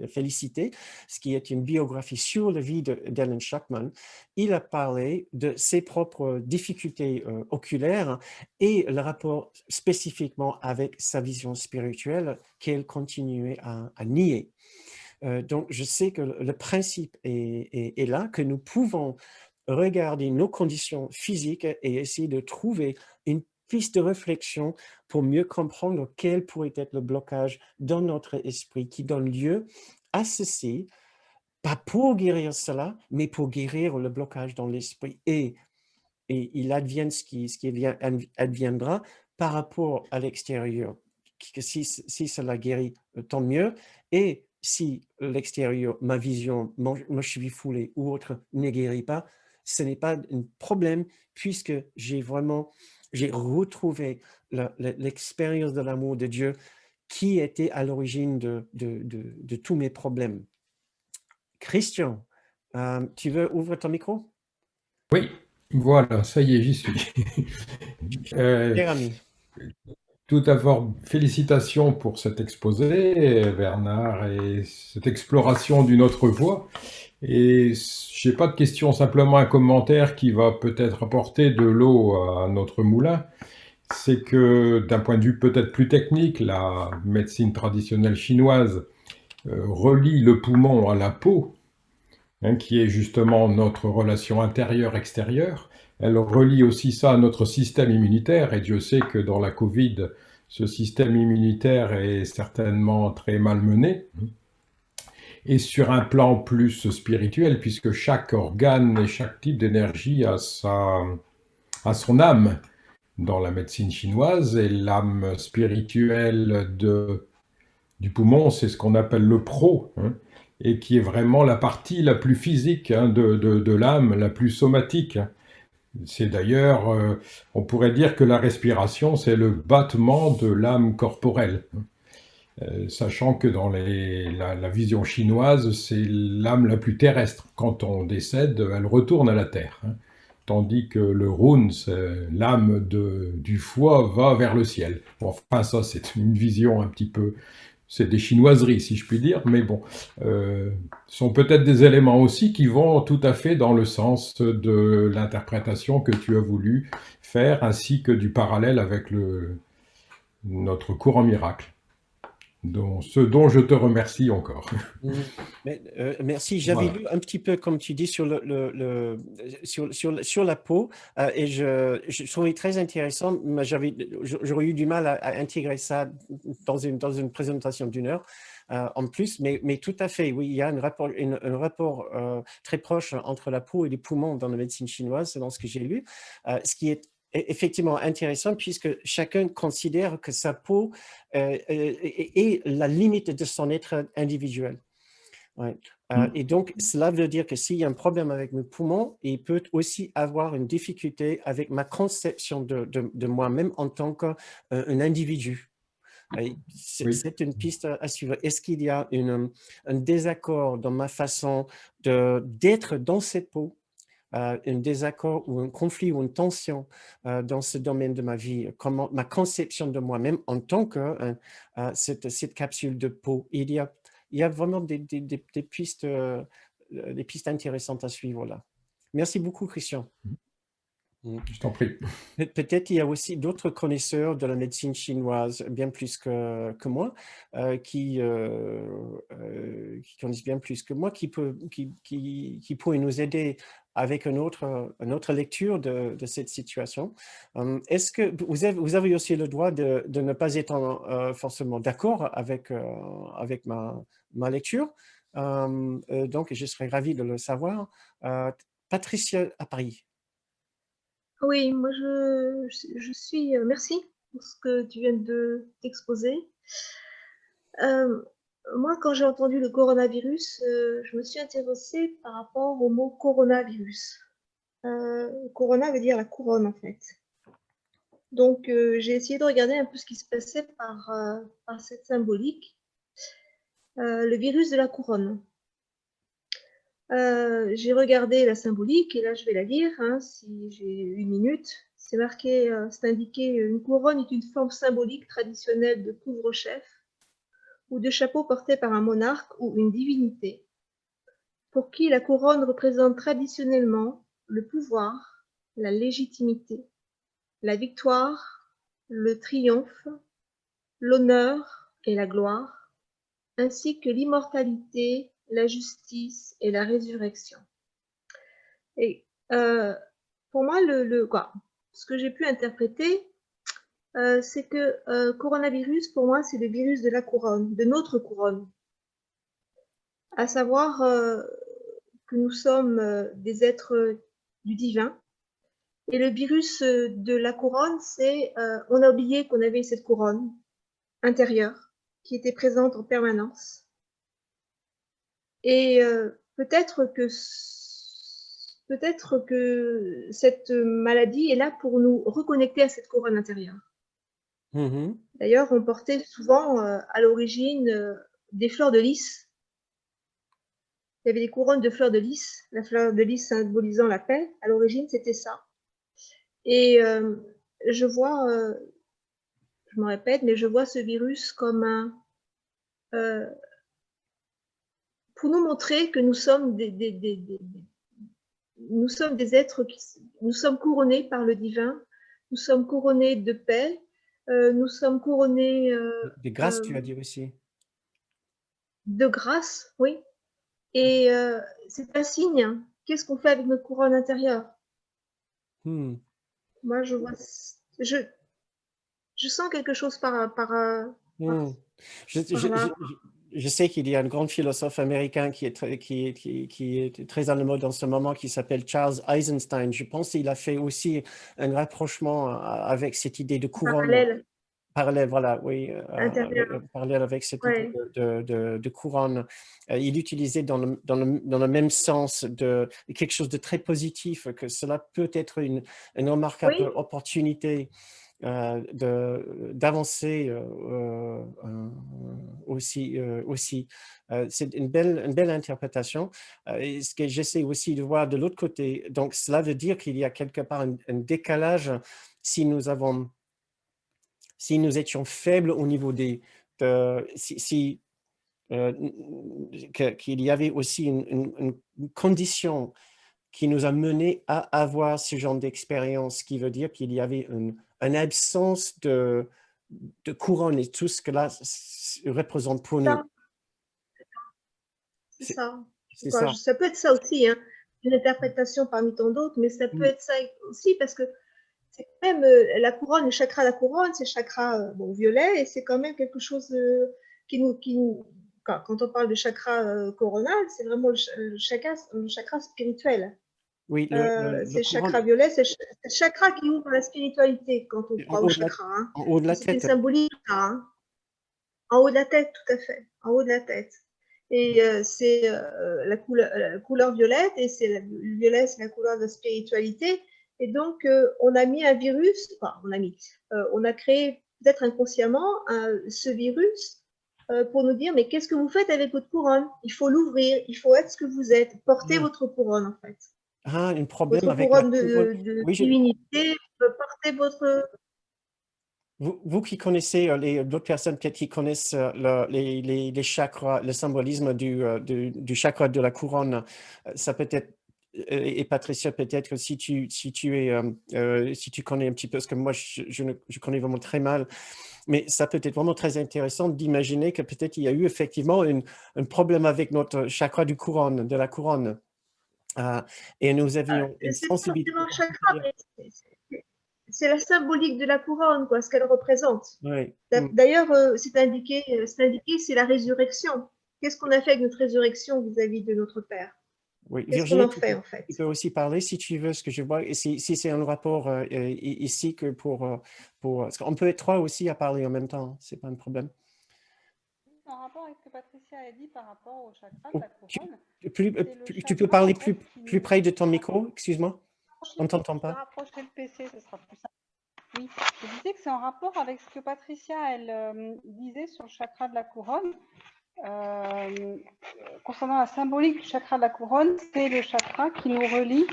Speaker 1: félicité, ce qui est une biographie sur la vie d'Ellen Schackman, il a parlé de ses propres difficultés oculaires et le rapport spécifiquement avec sa vision spirituelle qu'elle continuait à nier. Donc, je sais que le principe est là, que nous pouvons regarder nos conditions physiques et essayer de trouver une piste de réflexion pour mieux comprendre quel pourrait être le blocage dans notre esprit qui donne lieu à ceci, pas pour guérir cela, mais pour guérir le blocage dans l'esprit. Et il advienne ce qui adviendra par rapport à l'extérieur. Si cela guérit, tant mieux. Et si l'extérieur, ma vision, ma cheville foulée ou autre ne guérit pas, ce n'est pas un problème puisque j'ai retrouvé l'expérience de l'amour de Dieu qui était à l'origine de tous mes problèmes. Christian, tu veux ouvrir ton micro?
Speaker 2: Oui, voilà, ça y est, j'y suis.
Speaker 1: Cher ami.
Speaker 2: Tout d'abord, félicitations pour cet exposé, Bernard, et cette exploration d'une autre voie. Et je n'ai pas de question, simplement un commentaire qui va peut-être apporter de l'eau à notre moulin. C'est que, d'un point de vue peut-être plus technique, la médecine traditionnelle chinoise relie le poumon à la peau, qui est justement notre relation intérieure-extérieure. Elle relie aussi ça à notre système immunitaire, et Dieu sait que dans la Covid, ce système immunitaire est certainement très malmené. Et sur un plan plus spirituel, puisque chaque organe et chaque type d'énergie a son âme dans la médecine chinoise, et l'âme spirituelle du poumon, c'est ce qu'on appelle le pro, et qui est vraiment la partie la plus physique de l'âme, la plus somatique. C'est d'ailleurs, on pourrait dire que la respiration, c'est le battement de l'âme corporelle. Sachant que dans la vision chinoise, c'est l'âme la plus terrestre. Quand on décède, elle retourne à la terre. Tandis que le Run, l'âme du foie, va vers le ciel. Bon, enfin, ça, c'est une vision un petit peu... C'est des chinoiseries, si je puis dire, mais bon, sont peut-être des éléments aussi qui vont tout à fait dans le sens de l'interprétation que tu as voulu faire, ainsi que du parallèle avec notre cours en miracle. ce dont je te remercie encore.
Speaker 1: Mm. Merci. J'avais
Speaker 2: Voilà.
Speaker 1: lu un petit peu, comme tu dis, sur la peau et je trouvais très intéressant, mais j'aurais eu du mal à intégrer ça dans une présentation d'une heure en plus, mais tout à fait, oui, il y a un rapport très proche entre la peau et les poumons dans la médecine chinoise, c'est dans ce que j'ai lu, ce qui est effectivement intéressant puisque chacun considère que sa peau est la limite de son être individuel. Ouais. Et donc, cela veut dire que s'il y a un problème avec mes poumons, il peut aussi avoir une difficulté avec ma conception de moi-même en tant qu'un individu.
Speaker 2: Oui.
Speaker 1: C'est une piste à suivre. Est-ce qu'il y a un désaccord dans ma façon d'être dans cette peau, un désaccord ou un conflit ou une tension dans ce domaine de ma vie, comment ma conception de moi-même en tant que cette capsule de peau. Il y a vraiment des pistes intéressantes à suivre là. Merci beaucoup, Christian. Mm.
Speaker 2: Je t'en prie.
Speaker 1: Peut-être il y a aussi d'autres connaisseurs de la médecine chinoise, bien plus que moi, qui connaissent bien plus que moi, qui pourraient nous aider avec une autre lecture de cette situation. Est-ce que vous avez aussi le droit de ne pas être forcément d'accord avec ma lecture? Donc, je serais ravi de le savoir. Patricia à Paris.
Speaker 3: Oui, moi je suis. Merci pour ce que tu viens de t'exposer. Euh, Moi, quand j'ai entendu le coronavirus, je me suis intéressée par rapport au mot coronavirus. Corona veut dire la couronne en fait. Donc j'ai essayé de regarder un peu ce qui se passait par cette symbolique. Le virus de la couronne. J'ai regardé la symbolique et là je vais la lire hein, si j'ai 1 minute. C'est marqué, c'est indiqué une couronne est une forme symbolique traditionnelle de couvre-chef ou de chapeau porté par un monarque ou une divinité, pour qui la couronne représente traditionnellement le pouvoir, la légitimité, la victoire, le triomphe, l'honneur et la gloire, ainsi que l'immortalité, la justice et la résurrection. Et pour moi, ce que j'ai pu interpréter, c'est que coronavirus, pour moi, c'est le virus de la couronne, de notre couronne. À savoir que nous sommes des êtres du divin. Et le virus de la couronne, c'est on a oublié qu'on avait cette couronne intérieure qui était présente en permanence. Et peut-être que cette maladie est là pour nous reconnecter à cette couronne intérieure.
Speaker 1: Mm-hmm.
Speaker 3: D'ailleurs, on portait souvent à l'origine des fleurs de lys. Il y avait des couronnes de fleurs de lys, la fleur de lys symbolisant la paix. À l'origine, c'était ça. Et je vois, je me répète, mais je vois ce virus comme pour nous montrer que nous sommes nous sommes des êtres nous sommes couronnés par le divin, nous sommes couronnés de paix, nous sommes couronnés
Speaker 1: De grâce, tu as dit aussi.
Speaker 3: de grâce, oui. Et c'est un signe. Qu'est-ce qu'on fait avec notre couronne intérieure? Moi, je vois, je sens quelque chose par là.
Speaker 1: Je sais qu'il y a un grand philosophe américain qui est très à la mode en ce moment, qui s'appelle Charles Eisenstein. Je pense qu'il a fait aussi un rapprochement avec cette idée de couronne.
Speaker 3: Parallèle.
Speaker 1: Parallèle, voilà, oui,
Speaker 3: Intérieur.
Speaker 1: parallèle avec cette idée
Speaker 3: Ouais.
Speaker 1: de couronne. Il utilisait dans le même sens de quelque chose de très positif, que cela peut être une remarquable
Speaker 3: Oui.
Speaker 1: opportunité d'avancer aussi. C'est une belle interprétation. Et ce que j'essaie aussi de voir de l'autre côté, donc cela veut dire qu'il y a quelque part un décalage si nous étions faibles au niveau qu'il y avait aussi une condition qui nous a mené à avoir ce genre d'expérience, qui veut dire qu'il y avait une absence de couronne et tout ce que là représente pour nous.
Speaker 3: C'est ça.
Speaker 1: C'est ça.
Speaker 3: Ça peut être ça aussi, hein. Une interprétation parmi tant d'autres, mais ça peut être ça aussi parce que c'est quand même la couronne, le chakra de la couronne, c'est le chakra violet et c'est quand même quelque chose quand on parle de chakra coronal, c'est vraiment le chakra spirituel.
Speaker 1: Oui,
Speaker 3: c'est le chakra violet, c'est le chakra qui ouvre la spiritualité quand on croit au chakra. Hein.
Speaker 1: En haut de la
Speaker 3: C'est une
Speaker 1: tête.
Speaker 3: symbolique, hein. En haut de la tête, tout à fait. En haut de la tête. Et c'est la couleur violette, et le violet, c'est la couleur de la spiritualité. Et donc, on a mis un virus, on a créé peut-être inconsciemment ce virus pour nous dire, mais qu'est-ce que vous faites avec votre couronne? Il faut l'ouvrir, il faut être ce que vous êtes. Portez votre couronne, en fait.
Speaker 1: Un problème
Speaker 3: Votre
Speaker 1: avec
Speaker 3: couronne
Speaker 1: la couronne.
Speaker 3: de
Speaker 1: Oui,
Speaker 3: divinité, portez votre...
Speaker 1: Vous qui connaissez, d'autres personnes peut-être qui connaissent les chakras, le symbolisme du chakra de la couronne, ça peut être, et Patricia, peut-être si tu connais un petit peu, parce que moi je connais vraiment très mal, mais ça peut être vraiment très intéressant d'imaginer que peut-être il y a eu effectivement un problème avec notre chakra de la couronne. Et nous avions une
Speaker 3: C'est
Speaker 1: sensibilité.
Speaker 3: pas forcément chakra, c'est la symbolique de la couronne, quoi, ce qu'elle représente.
Speaker 1: Oui.
Speaker 3: D'ailleurs, c'est indiqué, c'est la résurrection. Qu'est-ce qu'on a fait avec notre résurrection vis-à-vis de notre Père?
Speaker 1: Oui,
Speaker 3: qu'est-ce qu'on en fait, en fait?
Speaker 1: Tu peux aussi parler, si tu veux, ce que je vois, et si c'est un rapport ici que parce qu'on peut être trois aussi à parler en même temps, c'est pas un problème.
Speaker 4: En rapport avec ce que Patricia a dit par rapport au chakra de la couronne.
Speaker 1: Tu peux parler plus près de ton micro, excuse-moi. On ne t'entend pas.
Speaker 4: Rapprocher le PC, ce sera plus simple. Oui, je disais que c'est en rapport avec ce que Patricia, elle disait sur le chakra de la couronne. Concernant la symbolique du chakra de la couronne, c'est le chakra qui nous relie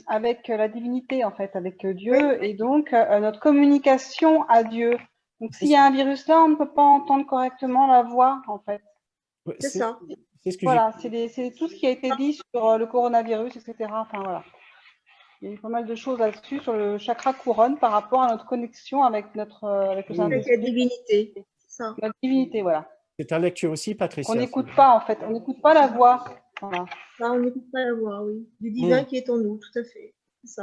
Speaker 4: avec la divinité, en fait, avec Dieu, et donc notre communication à Dieu. Donc, s'il y a un virus là, on ne peut pas entendre correctement la voix, en fait.
Speaker 3: C'est ça.
Speaker 4: Voilà, c'est tout ce qui a été dit sur le coronavirus, etc. Enfin, voilà. Il y a eu pas mal de choses là-dessus sur le chakra couronne par rapport à notre connexion avec notre avec le Saint-Esprit.
Speaker 3: La divinité, c'est ça.
Speaker 4: Notre divinité, voilà.
Speaker 1: C'est ta lecture aussi, Patricia.
Speaker 4: On n'écoute pas, en fait. On n'écoute pas la voix. Voilà.
Speaker 3: Ça, on n'écoute pas la voix, oui. Du divin qui est en nous, tout à fait. C'est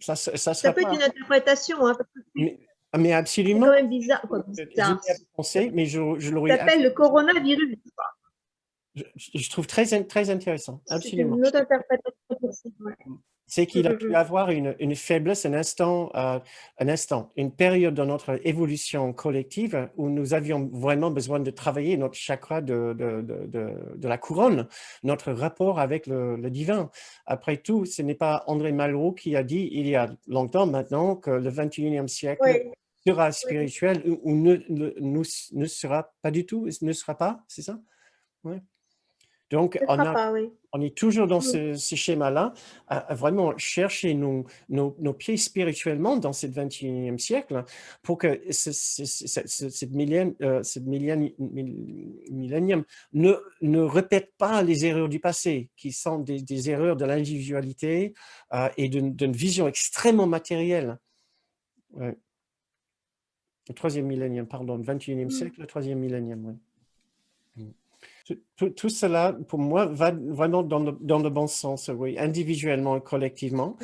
Speaker 3: ça.
Speaker 1: Ça
Speaker 3: peut être une interprétation, hein, parce que
Speaker 1: mais absolument.
Speaker 3: C'est quand même bizarre. Quoi, bizarre.
Speaker 1: Pensé, mais je l'aurais.
Speaker 3: Ça s'appelle le coronavirus.
Speaker 1: Je trouve très intéressant. Absolument.
Speaker 3: C'est une autre interprétation possible. Ouais.
Speaker 1: C'est qu'il a pu avoir une faiblesse, un instant, une période dans notre évolution collective où nous avions vraiment besoin de travailler notre chakra de la couronne, notre rapport avec le divin. Après tout, ce n'est pas André Malraux qui a dit il y a longtemps maintenant que le 21e siècle sera spirituel ou ne sera pas du tout, ne sera pas, c'est ça? Oui. Donc, on est toujours dans ce schéma-là, à vraiment chercher nos pieds spirituellement dans ce 21e siècle pour que cette millénium ne répète pas les erreurs du passé, qui sont des erreurs de l'individualité et d'une vision extrêmement matérielle. Ouais. Le 3e millénium, pardon, le 21e siècle, le 3e millénium, oui. Tout cela, pour moi, va vraiment dans le bon sens, oui, individuellement et collectivement.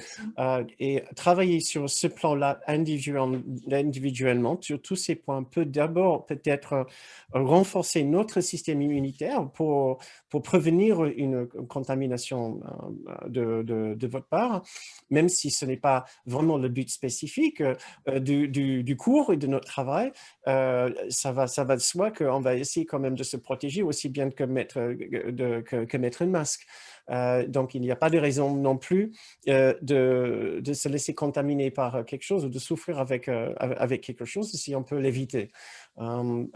Speaker 1: Et travailler sur ce plan-là individuellement, sur tous ces points, peut d'abord peut-être renforcer notre système immunitaire pour prévenir une contamination de votre part, même si ce n'est pas vraiment le but spécifique du cours et de notre travail. Ça va de soi qu'on va essayer quand même de se protéger aussi bien que mettre un masque. Donc, il n'y a pas de raison non plus de se laisser contaminer par quelque chose ou de souffrir avec quelque chose si on peut l'éviter. Donc,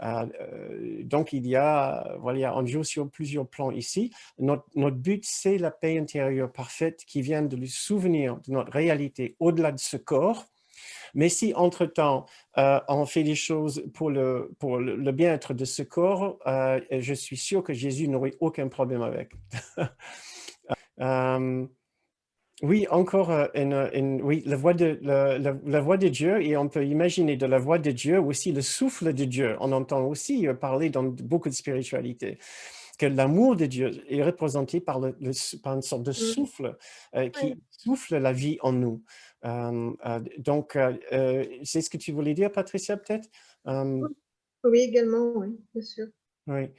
Speaker 1: on joue sur plusieurs plans ici. Notre but, c'est la paix intérieure parfaite qui vient de le souvenir de notre réalité au-delà de ce corps. Mais si, entre-temps, on fait des choses pour le bien-être de ce corps, je suis sûr que Jésus n'aurait aucun problème avec. Oui, encore oui, la voix de Dieu, et on peut imaginer de la voix de Dieu aussi le souffle de Dieu. On entend aussi parler dans beaucoup de spiritualité que l'amour de Dieu est représenté par, par une sorte de
Speaker 3: Mm.
Speaker 1: souffle
Speaker 3: Oui,
Speaker 1: qui souffle la vie en nous. Donc, c'est ce que tu voulais dire, Patricia, peut-être? Euh,
Speaker 3: oui, également, oui, bien sûr.
Speaker 1: oui,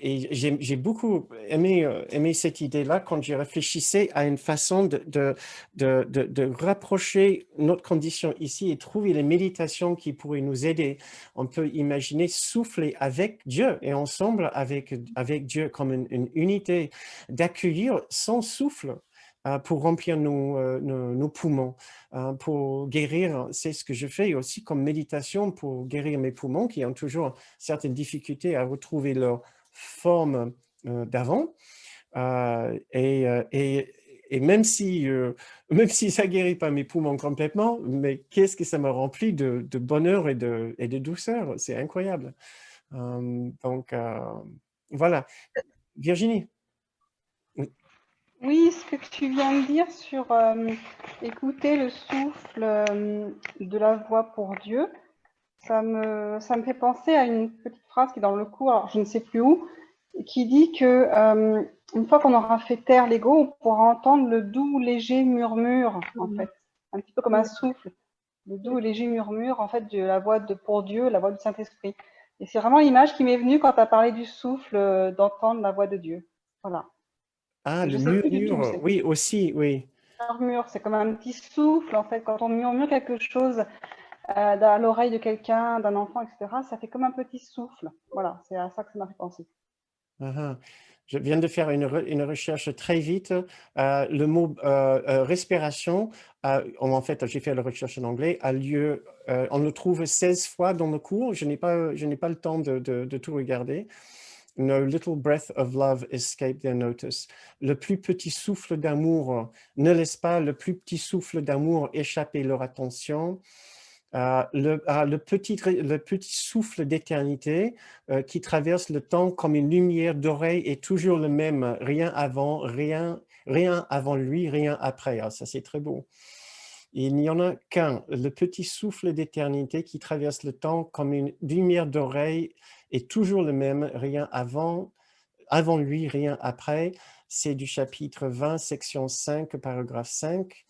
Speaker 1: et j'ai beaucoup aimé cette idée-là quand j'y réfléchissais à une façon de rapprocher notre condition ici et trouver les méditations qui pourraient nous aider. On peut imaginer souffler avec Dieu et ensemble avec Dieu comme une unité, d'accueillir son souffle pour remplir nos poumons, pour guérir. C'est ce que je fais aussi comme méditation pour guérir mes poumons qui ont toujours certaines difficultés à retrouver leur forme d'avant. Et même si ça ne guérit pas mes poumons complètement, mais qu'est-ce que ça me remplit de bonheur et de douceur. C'est incroyable. Donc, voilà. Virginie. Oui.
Speaker 4: Oui, ce que tu viens de dire sur écouter le souffle de la voix pour Dieu, ça me fait penser à une petite phrase qui est dans le cours, alors je ne sais plus où, qui dit que une fois qu'on aura fait taire l'ego, on pourra entendre le doux, léger murmure, en fait, un petit peu comme un souffle, le doux et léger murmure, en fait, de la voix de pour Dieu, la voix du Saint-Esprit. Et c'est vraiment l'image qui m'est venue quand tu as parlé du souffle, d'entendre la voix de Dieu. Voilà.
Speaker 1: Ah,
Speaker 4: Mais je
Speaker 1: le
Speaker 4: sais plus du tout où
Speaker 1: murmure.
Speaker 4: c'est.
Speaker 1: Oui, aussi, oui.
Speaker 4: Murmure, c'est comme un petit souffle, en fait, quand on murmure quelque chose à l'oreille de quelqu'un, d'un enfant, etc., ça fait comme un petit souffle. Voilà, c'est à ça que ça m'a fait penser.
Speaker 1: Ah, ah. Je viens de faire une recherche très vite. Le mot respiration, en fait, j'ai fait la recherche en anglais, a lieu, on le trouve 16 fois dans le cours. Je n'ai pas le temps de tout regarder. No little breath of love escaped their notice. Le plus petit souffle d'amour, ne laisse pas le plus petit souffle d'amour échapper leur attention. Le petit souffle d'éternité qui traverse le temps comme une lumière d'oreille est toujours le même, rien avant, rien avant lui, rien après. Ah, ça, c'est très beau. Il n'y en a qu'un, le petit souffle d'éternité qui traverse le temps comme une lumière d'oreille est toujours le même, rien avant lui, rien après. C'est du chapitre 20, section 5, paragraphe 5.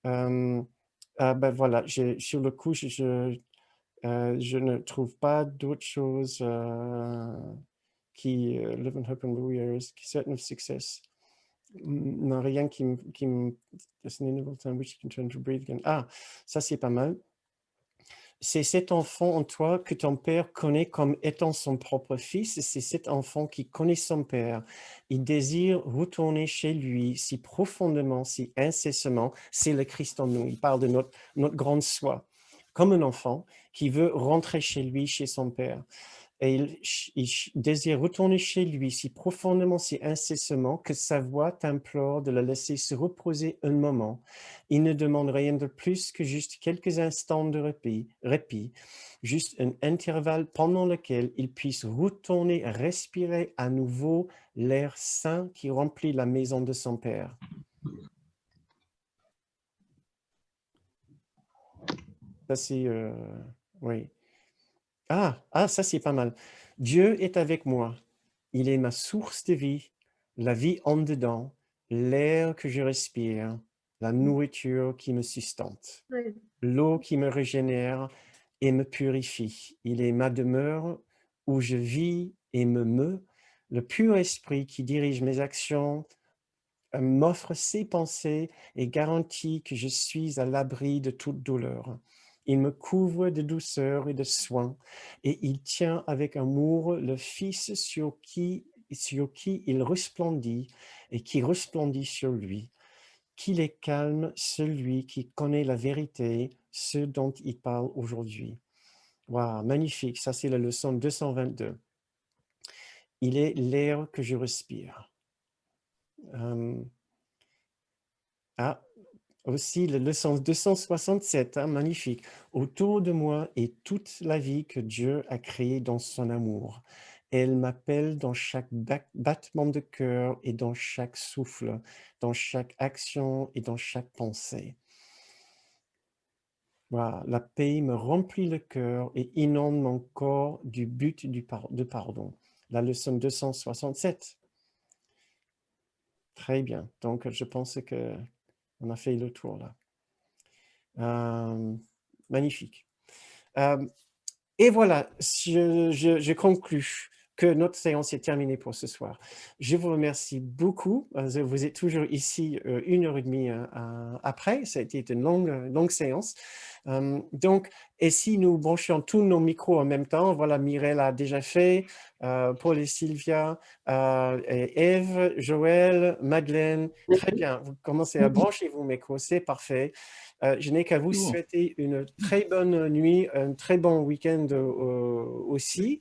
Speaker 1: Ben voilà, sur le coup, je ne trouve pas d'autre chose qui Live in Hope and Warriors, qui Certain of Success. Non, rien qui me There's an interval time which you can turn to breathe again. Ah, ça c'est pas mal. C'est cet enfant en toi que ton père connaît comme étant son propre fils. C'est cet enfant qui connaît son père. Il désire retourner chez lui si profondément, si incessamment. C'est le Christ en nous. Il parle de notre grande soi. Comme un enfant qui veut rentrer chez lui, chez son père. Et il désire retourner chez lui si profondément, si incessamment que sa voix t'implore de le laisser se reposer un moment. Il ne demande rien de plus que juste quelques instants de répit, juste un intervalle pendant lequel il puisse retourner respirer à nouveau l'air sain qui remplit la maison de son Père. Ça, c'est... oui. Ça, c'est pas mal. Dieu est avec moi. Il est ma source de vie, la vie en dedans, l'air que je respire, la nourriture qui me sustente,
Speaker 3: Oui.
Speaker 1: l'eau qui me régénère et me purifie. Il est ma demeure où je vis et me meus. Le pur esprit qui dirige mes actions m'offre ses pensées et garantit que je suis à l'abri de toute douleur. Il me couvre de douceur et de soins, et il tient avec amour le Fils sur qui il resplendit et qui resplendit sur lui. Qu'il est calme celui qui connaît la vérité, ce dont il parle aujourd'hui. Waouh, magnifique, ça c'est la leçon 222. Il est l'air que je respire. Aussi, la leçon 267, magnifique. Autour de moi est toute la vie que Dieu a créée dans son amour. Elle m'appelle dans chaque battement de cœur et dans chaque souffle, dans chaque action et dans chaque pensée. Voilà, la paix me remplit le cœur et inonde mon corps du but de pardon. La leçon 267. Très bien. Donc, je pense qu'on a fait le tour là. Magnifique. Et voilà, je conclus que notre séance est terminée pour ce soir. Je vous remercie beaucoup. Vous êtes toujours ici 1h30 après. Ça a été une longue séance. Donc, et si nous branchions tous nos micros en même temps, voilà, Mireille a déjà fait, Paul et Sylvia, et Eve, Joël, Madeleine. Très bien, vous commencez à brancher vos micros, c'est parfait. Je n'ai qu'à vous souhaiter une très bonne nuit, un très bon week-end aussi.